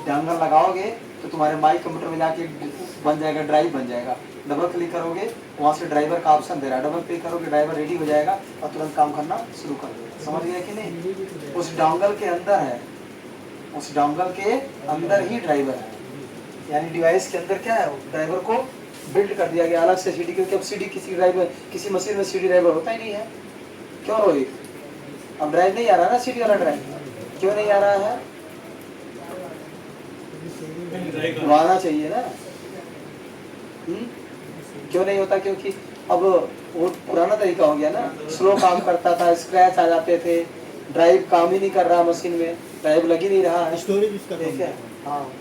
S1: डांगल लगाओगे तो तुम्हारे माई कंप्यूटर में जाके बन जाएगा, ड्राइव बन जाएगा। डबल क्लिक करोगे वहाँ से ड्राइवर का ऑप्शन दे रहा है, डबल क्लिक करोगे ड्राइवर रेडी हो जाएगा और तुरंत काम करना शुरू कर देगा। समझ गए कि नहीं? उस डांगल के अंदर है, उस डांगल के अंदर ही ड्राइवर है, यानी डिवाइस के अंदर क्या है, ड्राइवर को बिल्ड कर दिया गया अलग से सीडी, क्योंकि अब सीडी किसी ड्राइवर किसी मशीन में सीडी ड्राइवर होता ही नहीं है। क्यों रोहित? अब ड्राइव नहीं आ रहा ना, सीडी वाला ड्राइव क्यों नहीं आ रहा है? वो आना चाहिए ना। क्यों नहीं होता? क्योंकि अब वो पुराना तरीका हो गया ना, स्लो काम करता था, स्क्रैच आ जाते थे, ड्राइव काम ही नहीं कर रहा मशीन में, ड्राइव लग ही नहीं रहा है।
S4: स्टोरेज इसका
S1: ठीक है। हाँ,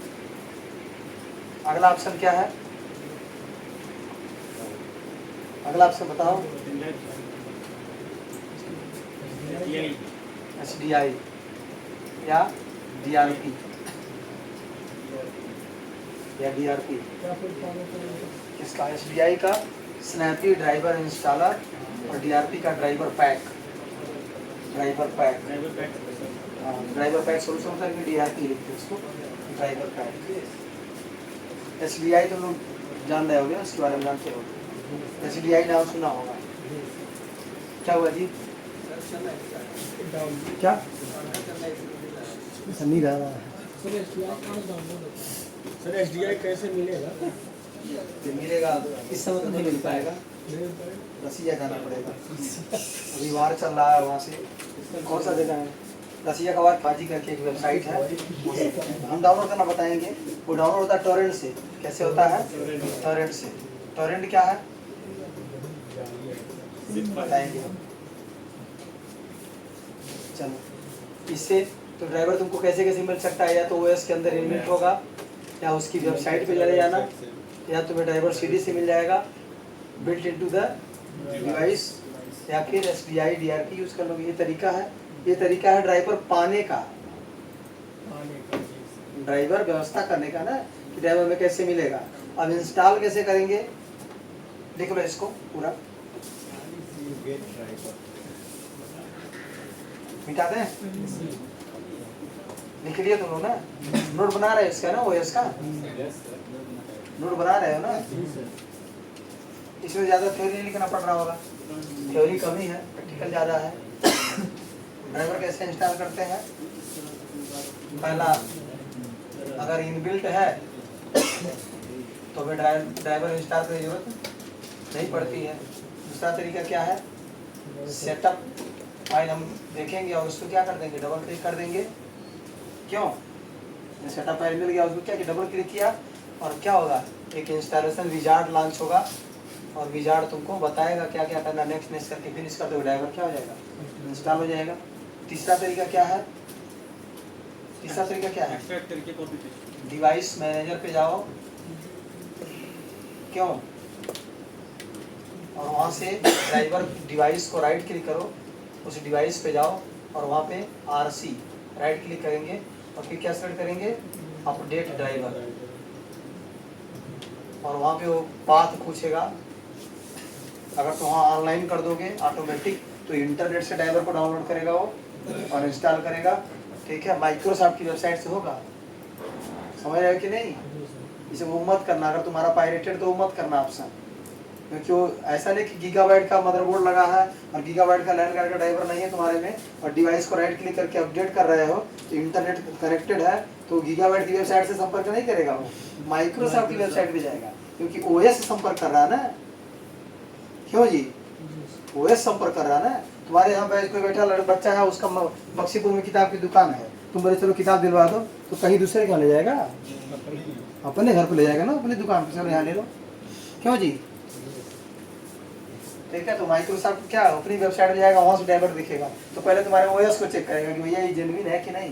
S1: अगला ऑप्शन क्या है? अगला ऑप्शन बताओ। HDI या DRP या DRP किसका? HDI का स्नैपी ड्राइवर इंस्टॉलर और DRP का driver pack. Driver pack solution होता है कि DRP लिखते हैं उसको, ड्राइवर पैक। HDI तो लोग जान रहे होंगे, उसके बारे में जानते हो। HDI नाम सुना होगा। क्या हुआ जी? क्या नहीं रहा है?
S4: सर HDI कैसे मिलेगा?
S1: मिलेगा इस समय तो नहीं मिल पाएगा, रसिया जाना पड़ेगा। अभी वार चल रहा है, वहाँ से कौन सा जगह है, रसिया का वार फाजी करके एक वेबसाइट है, हम डाउनलोड करना बताएंगे। वो डाउनलोड होता है टोरेंट से। कैसे होता है? टोरेंट से। टोरेंट क्या है बताएंगे हम। चलो, इससे तो ड्राइवर तुमको कैसे कैसे मिल सकता है, या तो ओएस के अंदर इनबिल्ट होगा, या उसकी वेबसाइट पे चले जाना, या तुम्हें ड्राइवर सीडी से मिल जाएगा बिल्ट इनटू द डिवाइस, या फिर HDI DRP यूज कर लोगे। ये तरीका है, ये तरीका है ड्राइवर पाने का, ड्राइवर व्यवस्था करने का ना, कि ड्राइवर में कैसे मिलेगा। अब इंस्टॉल कैसे करेंगे, देख लो इसको पूरा मिटा दें। लिख लिया तुम लोग ना, नोट बना रहे हो इसका ना, ओएस का नोट बना रहे हो ना। इसमें ज्यादा थ्योरी नहीं लिखना पड़ रहा होगा, थ्योरी कम ही है, प्रैक्टिकल ज्यादा है। ड्राइवर कैसे इंस्टॉल करते हैं? पहला, अगर इनबिल्ट है तो फिर ड्राइवर इंस्टॉल करने की जरूरत नहीं पड़ती है। दूसरा तरीका क्या है? सेटअप फाइल हम देखेंगे और उसको क्या कर देंगे, डबल क्लिक कर देंगे। क्यों? सेटअप फाइल मिल गया, उसको क्या डबल क्लिक किया और क्या होगा, एक इंस्टॉलेशन विजार्ड लॉन्च होगा और विजार्ड तुमको बताएगा क्या क्या करना, नेक्स्ट नेक्स्ट करके फिनिश कर दो, ड्राइवर क्या हो जाएगा, इंस्टॉल हो जाएगा। तीसरा तरीका क्या है? तीसरा तरीका क्या है? डिवाइस मैनेजर पे जाओ। क्यों? और वहाँ से ड्राइवर डिवाइस को राइट क्लिक करो, उस डिवाइस पे जाओ और वहाँ पे RC राइट क्लिक करेंगे और फिर क्या सेलेक्ट करेंगे, अपडेट ड्राइवर, और वहाँ पे वो पाथ पूछेगा। अगर तो वहाँ ऑनलाइन कर दोगे ऑटोमेटिक, तो इंटरनेट से ड्राइवर को डाउनलोड करेगा वो और इंस्टॉल करेगा। ठीक है, माइक्रोसॉफ्ट की वेबसाइट से होगा। समझ रहे हो कि नहीं? इसे वो मत करना, अगर तुम्हारा पायरेटेड तो वो मत करना ऑप्शन, क्योंकि वो ऐसा नहीं कि गीगाबाइट का मदरबोर्ड लगा है और गीगाबाइट का लैंड कार्ड का ड्राइवर नहीं है तुम्हारे में, और डिवाइस को राइट क्लिक करके अपडेट कर रहे हो, तो इंटरनेट कनेक्टेड है तो गीगाबाइट की वेबसाइट से संपर्क नहीं करेगा, वो माइक्रोसॉफ्ट की वेबसाइट पे जाएगा, क्योंकि OS संपर्क कर रहा है ना। क्यों जी? OS संपर्क कर रहा है ना। तुम्हारे यहाँ पे कोई बैठा बच्चा है, उसका बक्सीपुर में किताब की दुकान है, तुम बोले चलो किताब दिलवा दो, तो कहीं दूसरे क्या ले जाएगा, अपने घर पे ले जाएगा ना, अपनी दुकान पे, चलो यहाँ ले लो। क्यों जी? ठीक है, तो माइक्रोसॉफ्ट क्या अपनी वेबसाइट में जाएगा, वहाँ से ड्राइवर दिखेगा, तो पहले तुम्हारे OS को चेक करेगा कि भैया ये जेन्युइन है कि नहीं।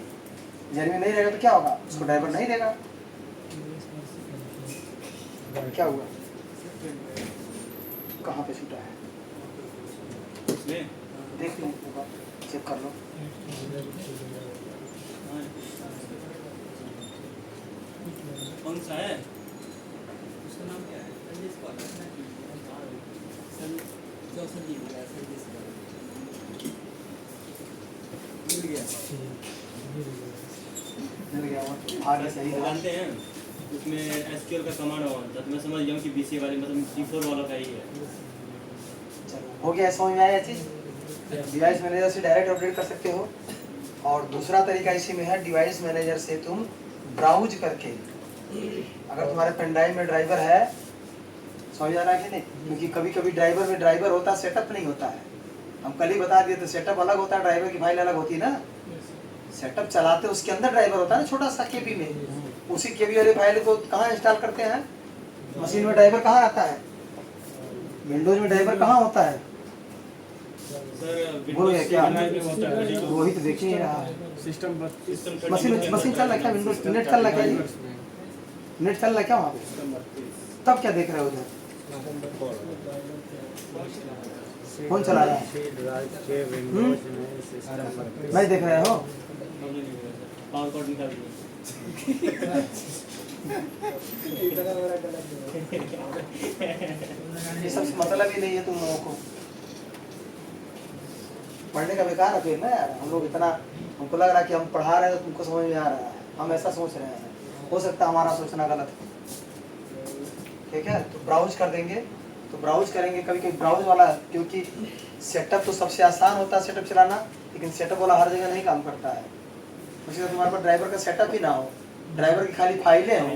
S1: जेन्युइन नहीं रहेगा तो क्या होगा, उसको ड्राइवर नहीं देगा। क्या हुआ? कहाँ पे छूटा है
S3: इसमें
S1: देख लो, चेक कर लो।
S3: कौन सा है?
S5: उसका नाम क्या है? सर्विस कॉलर सर्विस मिल गया।
S1: मिल गया वो आगे सही
S3: वो
S1: रहा।
S3: जानते हैं उसमें एसक्यूएल का कमांड होता है, तो मैं समझ गया हूँ कि बीसीए वाले मतलब D4 वाला का ही है।
S1: चलो हो गया, समझ में आया चीज़। डिवाइस मैनेजर से डायरेक्ट अपडेट कर सकते हो। और दूसरा तरीका इसी में है, डिवाइस मैनेजर से तुम ब्राउज करके, अगर तुम्हारे पेन ड्राइव में ड्राइवर है, समझ आ रहा है कि नहीं, क्योंकि कभी कभी ड्राइवर में ड्राइवर होता है, सेटअप नहीं होता है। हम कल ही बता दिए, तो सेटअप अलग होता है, ड्राइवर की फाइल अलग होती है ना। सेटअप चलाते उसके अंदर ड्राइवर होता है ना, छोटा सा केबी में। उसी केबी वाली फाइल को कहाँ इंस्टॉल करते हैं? मशीन में ड्राइवर कहाँ आता है? विंडोज में ड्राइवर कहाँ होता है?
S3: सर
S1: बोलो क्या?
S3: विंडोज
S1: वही तो देख ही नहीं रहा है।
S3: सिस्टम
S1: मशीन चल रहा है क्या? विंडोज नेट चल रहा है क्या? नेट चल रहा है क्या वहाँ पे? तब क्या देख रहे हो उधर? कौन चला रहा है? नहीं देख रहे हो?
S3: पावर कोड निकाल दिए।
S1: ये सब मतलब ही नहीं है तुम लोगों को। पढ़ने का बेकार है फिर ना यार। हम लोग इतना, हमको लग रहा है कि हम पढ़ा रहे हैं तो तुमको समझ में आ रहा है, हम ऐसा सोच रहे हैं। हो सकता है हमारा सोचना गलत है, ठीक है। तो ब्राउज कर देंगे, तो ब्राउज करेंगे। कभी कभी ब्राउज वाला, क्योंकि सेटअप तो सबसे आसान होता है सेटअप चलाना, लेकिन सेटअप वाला हर जगह नहीं काम करता है। उसके तुम्हारे पास ड्राइवर का सेटअप ही ना हो, ड्राइवर की खाली फाइलें हो,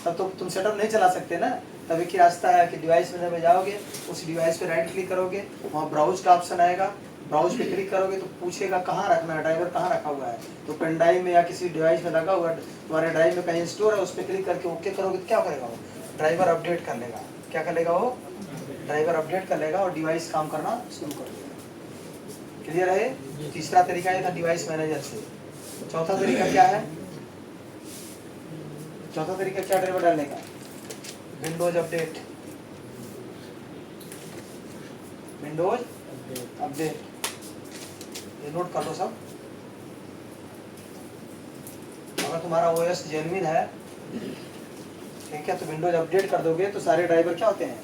S1: तब तो तुम सेटअप नहीं चला सकते ना। तब एक ही रास्ता है कि डिवाइस में जब जाओगे, उस डिवाइस पे राइट क्लिक करोगे, वहाँ ब्राउज का ऑप्शन आएगा, ब्राउज पे क्लिक करोगे तो पूछेगा कहाँ रखना है, ड्राइवर कहाँ रखा हुआ है। तो पेन ड्राइव में या किसी डिवाइस में लगा हुआ तुम्हारे ड्राइव में कहीं स्टोर है, उस पर क्लिक करके ओके करोगे तो क्या करेगा वो? ड्राइवर अपडेट कर लेगा। क्या कर लेगा वो? ड्राइवर अपडेट कर लेगा और डिवाइस काम करना शुरू कर देगा। क्लियर है? तीसरा तरीका ये था डिवाइस मैनेजर से। चौथा तरीका क्या है? चौथा तरीका क्या ड्राइवर डालने का? Windows update. विंडोज अपडेट, ये नोट कर लो सब। अगर तुम्हारा ओएस जेन्युइन है, ठीक है, तो विंडोज अपडेट कर दोगे तो सारे ड्राइवर क्या होते हैं?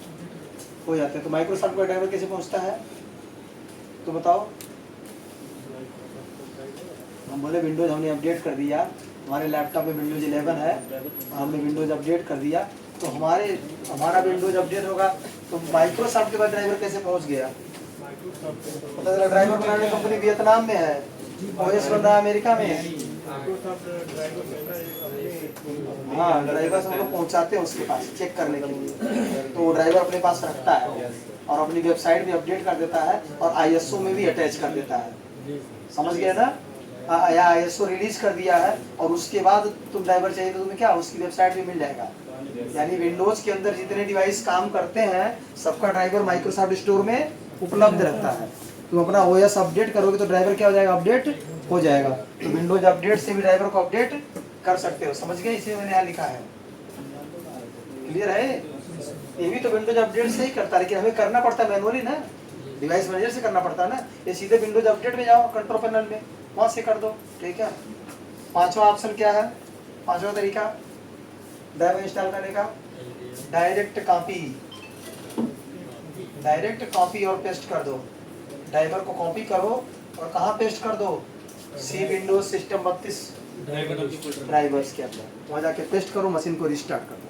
S1: हो जाते हैं। तो माइक्रोसॉफ्ट का ड्राइवर कैसे पहुंचता है तो बताओ? हम बोले विंडोज हमने अपडेट कर दिया, हमारे लैपटॉप में विंडोज 11 है, हमने विंडोज अपडेट कर दिया, तो हमारा विंडोज अपडेट होगा। तो माइक्रोसॉफ्ट के बाद ड्राइवर कैसे पहुंच गया? पता चला ड्राइवर बनाने कंपनी वियतनाम में है, ओएस बन रहा है अमेरिका में है। हाँ, ड्राइवर से हम लोग पहुँचाते हैं उसके पास चेक करने के लिए, तो वो ड्राइवर अपने पास रखता है और अपनी वेबसाइट भी अपडेट कर देता है और ISO में भी अटैच कर देता है। समझ गए ना? या ISO रिलीज कर दिया है और उसके बाद तुम ड्राइवर चाहिए तो तुम्हें क्या उसकी वेबसाइट भी मिल जाएगा। यानी विंडोज के अंदर जितने डिवाइस काम करते हैं सबका ड्राइवर माइक्रोसॉफ्ट स्टोर में उपलब्ध रहता है। तुम अपना OS अपडेट करोगे तो ड्राइवर क्या हो जाएगा? अपडेट हो जाएगा। तो विंडोज अपडेट से भी ड्राइवर को अपडेट कर सकते हो। समझ गए? इसे मैंने यहाँ लिखा है। क्लियर है? ये भी तो विंडोज अपडेट से ही करता है, लेकिन हमें करना पड़ता है मैनुअली ना, डिवाइस मैनेजर से करना पड़ता है ना। ये सीधे विंडोज अपडेट में जाओ, कंट्रोल पैनल में, वहाँ से कर दो, ठीक है। पांचवा ऑप्शन क्या है? पांचवा तरीका ड्राइवर इंस्टॉल करने का, डायरेक्ट कॉपी। डायरेक्ट कॉपी और पेस्ट कर दो। ड्राइवर को कॉपी करो और कहाँ पेस्ट कर दो? सी विंडोज सिस्टम 32 ड्राइवर्स के अंदर वहाँ जाके पेस्ट करो, मशीन को रिस्टार्ट कर दो।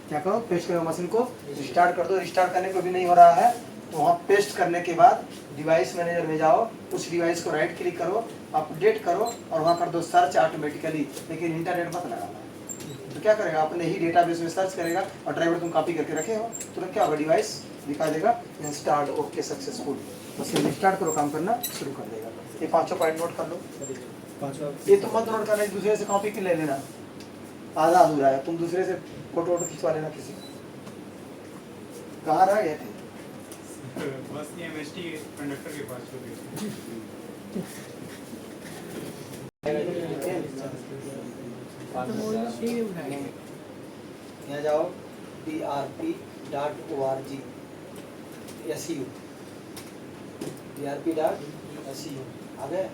S1: क्या करो? पेस्ट करो, मशीन को रिस्टार्ट कर दो। रिस्टार्ट करने को भी नहीं हो रहा है तो वहाँ पेस्ट करने के बाद डिवाइस मैनेजर में जाओ, उस डिवाइस को राइट क्लिक करो, अपडेट करो और वहाँ कर दो सर्च ऑटोमेटिकली, लेकिन इंटरनेट मत लगाना। तो क्या करेगा? अपने ही डेटाबेस में सर्च करेगा और ड्राइवर तुम कॉपी करके रखे हो, तुरंत क्या होगा? डिवाइस दिखा देगा installed, okay successful. Machine restart करो, काम करना शुरू कर देगा। ये पांचों पॉइंट नोट कर लो। ये तो मत नोट करना, दूसरे से कॉपी ले लेना, आधा अधूरा है। तुम दूसरे से फोटो वोटो खिंचवा लेना किसी। कहाँ रह गए थे?
S4: बस ये MST कंडक्टर के पास छोड़ दिया।
S1: यहाँ जाओ PRP.org, SEU DRP.SEU आ गए।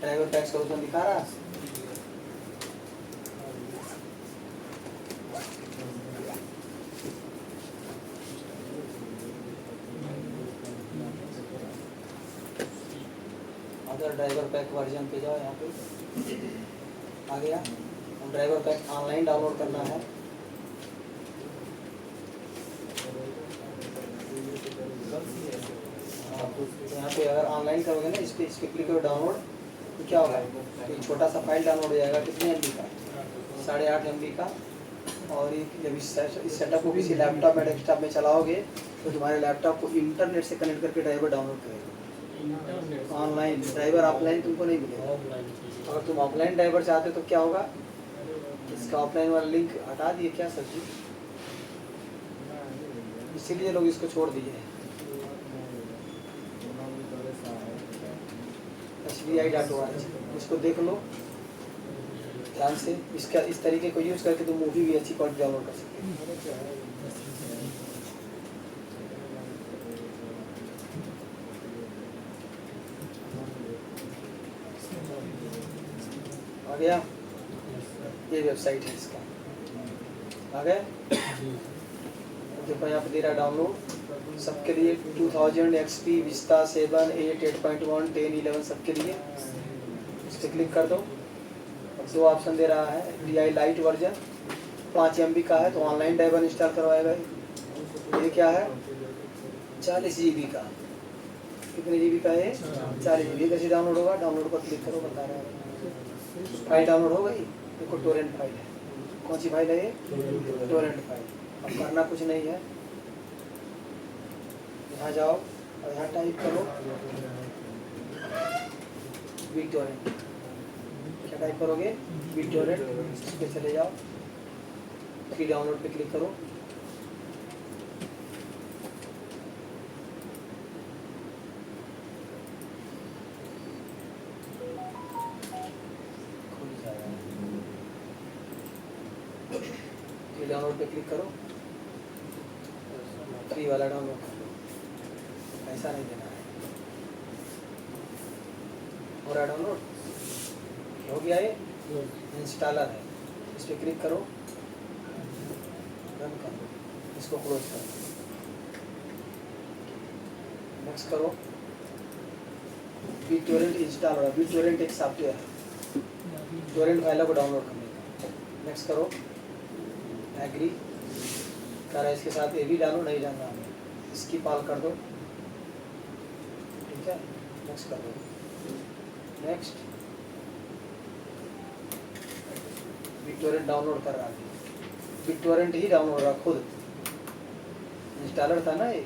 S1: ड्राइवर टैक्स का उसमें दिखा रहा है। अगर ड्राइवर पैक वर्जन पे जाओ, यहाँ पे आ गया। हम ड्राइवर पैक ऑनलाइन डाउनलोड करना है। तो यहाँ पे अगर ऑनलाइन करोगे ना, इस पे क्लिक करो डाउनलोड, तो क्या होगा, तो एक छोटा सा फाइल डाउनलोड हो जाएगा। कितने MB का? 8.5 MB का। और जब इस सेटअप को किसी लैपटॉप में डेस्कटॉप में चलाओगे तो तुम्हारे लैपटॉप को इंटरनेट से कनेक्ट करके ड्राइवर डाउनलोड करेगा ऑनलाइन। ड्राइवर ऑफलाइन तुमको नहीं मिलेगा। अगर तुम ऑफलाइन ड्राइवर चाहते हो तो क्या होगा, इसका ऑफलाइन वाला लिंक हटा दिए क्या सर जी, इसीलिए लोग इसको छोड़ दिए हैं। SBI.org इसको देख लो ध्यान से। इसका इस तरीके को यूज़ करके तुम मूवी भी अच्छी क्वालिटी डाउनलोड कर सकते हो। आ गया, ये वेबसाइट है इसका। आ गए, देखो यहाँ पे दे रहा है डाउनलोड सबके लिए 2000 XP विस्ता 7, 8, 8.1, 10, 11 सबके लिए। इस पर क्लिक कर दो। अब 2 ऑप्शन दे रहा है। DI लाइट वर्जन 5 MB का है तो ऑनलाइन ड्राइवर इंस्टॉल करवाएगा। ये क्या है, 40 GB का। कितने GB का है? 40 GB। कैसे डाउनलोड होगा? डाउनलोड पर क्लिक करो, बता रहा है। फाइल डाउनलोड हो गई। देखो टोरेंट फाइल है। कौन सी फाइल है ये? Torrent file. अब करना कुछ नहीं है, यहाँ जाओ और यहाँ टाइप करो BitTorrent। क्या टाइप करोगे? BitTorrent। इस पे चले जाओ, फ्री डाउनलोड पे क्लिक करो। डाउनलोड पे क्लिक करो, फ्री वाला डाउनलोड कर लो, पैसा नहीं देना है। हो रहा डाउनलोड, हो गया ये इंस्टॉलर है। इस पर क्लिक करो, रन कर दो, इसको क्लोज कर दो, नेक्स्ट करो। BitTorrent इंस्टॉल हो रहा है। BitTorrent एक सॉफ्टवेयर है टोरेंट फाइलों को डाउनलोड करने का। नेक्स्ट करो, एग्री कर रहा है। इसके साथ ये भी डालो, नहीं डालना हमें, इसकी पाल कर दो, ठीक है। नेक्स्ट कर दो, नेक्स्ट। BitTorrent डाउनलोड कर रहा है। BitTorrent ही डाउनलोड हो रहा खुद, इंस्टॉलर था ना ये,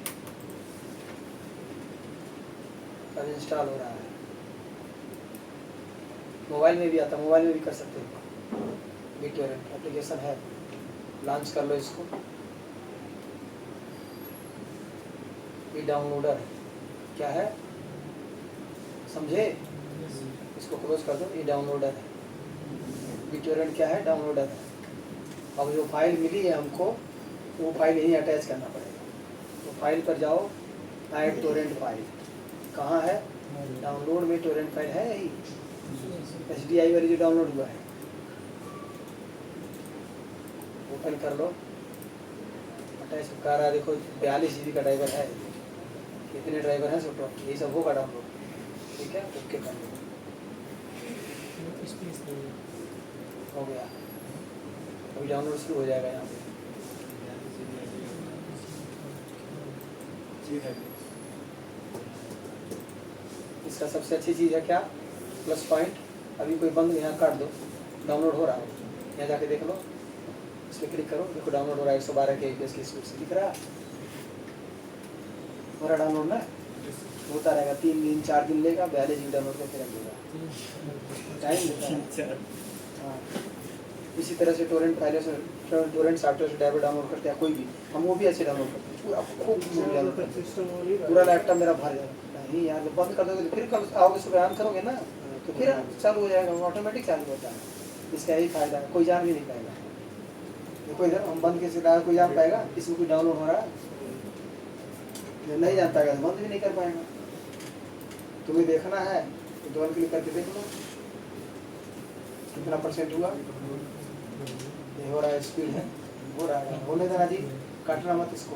S1: अब इंस्टॉल हो रहा है। मोबाइल में भी आता, मोबाइल में भी कर सकते हो। BitTorrent एप्लीकेशन है, लॉन्च कर लो इसको। ये डाउनलोडर क्या है समझे, इसको क्लोज कर दो। ये डाउनलोडर है। BitTorrent क्या है? डाउनलोडर है। अब जो फाइल मिली है हमको, वो फाइल यहीं अटैच करना पड़ेगा। तो फाइल पर जाओ, ऐड टोरेंट फाइल कहाँ है? डाउनलोड में टोरेंट फाइल है यही, SDI वाली जो डाउनलोड हुआ है। ओपन कर लो, अटैच कर रहा है। देखो 42 GB का ड्राइवर है। कितने ड्राइवर हैं सब? यही सब होगा डाउनलोड, ठीक है। ओके कर लो, हो गया। अभी डाउनलोड शुरू हो जाएगा यहाँ पे। इसका सबसे अच्छी चीज़ है क्या? Plus point. अभी कोई बंद यहाँ काट दो, डाउनलोड हो रहा है। यहाँ जाके देख लो, इस पर क्लिक करो, देखो डाउनलोड हो रहा है। 112 KBPS की स्पीड से दिख रहा है। हमारा डाउनलोड ना होता रहेगा, 3 दिन 4 दिन लेगा, 42 GB डाउनलोड करके रख देगा, टाइम लेता है। हाँ, इसी तरह से टोरेंट फाइलों से, टोरेंट सॉफ्टवेयर से ड्राइवर डाउनलोड करते हैं कोई भी, हम वो भी ऐसे डाउनलोड करते हैं। पूरा खूब डाउनलोड करते हैं, पूरा लैपटॉप मेरा भर जाएगा। नहीं यार, जब बंद कर दोगे तो फिर कब आओगे, सुबह ऑन करोगे ना तो फिर चालू हो जाएगा, ऑटोमेटिक चालू होता है। इसका यही फायदा है, कोई जान भी नहीं पाएगा। देखो इधर हम बंद कैसे डाल, कोई जान पाएगा इसमें कोई डाउनलोड हो रहा है?
S6: जो नहीं जानता है बंद भी नहीं कर पाएगा। तुम्हें देखना है तो डबल क्लिक करके देख लो कितना % हुआ। ये हो रहा है, स्पीड है, हो रहा है, होने देना जी, काटना मत इसको।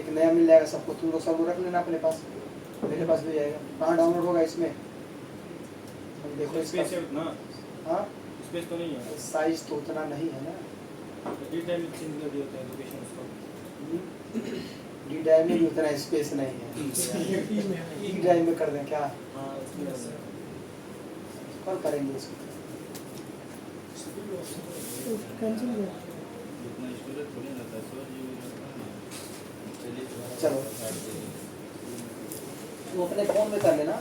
S6: एक नया मिल जाएगा सबको, तुम लोग सब रख लेना अपने पास, मेरे पास भी जाएगा। कहाँ डाउनलोड होगा इसमें? हम देखो
S3: स्पेस
S6: इसका,
S3: है उतना,
S6: हाँ
S3: स्पेस तो नहीं है।
S6: साइज तो उतना नहीं है ना।
S3: डी टाइम चेंज कर दिया होता है लोकेशन उसको।
S6: डी ड्राइव में भी उतना स्पेस नहीं है। ई ड्राइव में कर दें क्या?
S3: हाँ उसमें
S6: कौन करेंगे इसको?
S2: कैंसिल कर।
S3: इतना स्टोरेज थोड़ी ना रहता है, 100 GB रहता है ना। चलिए
S6: चलो। तुम अपने फोन में कर लेना,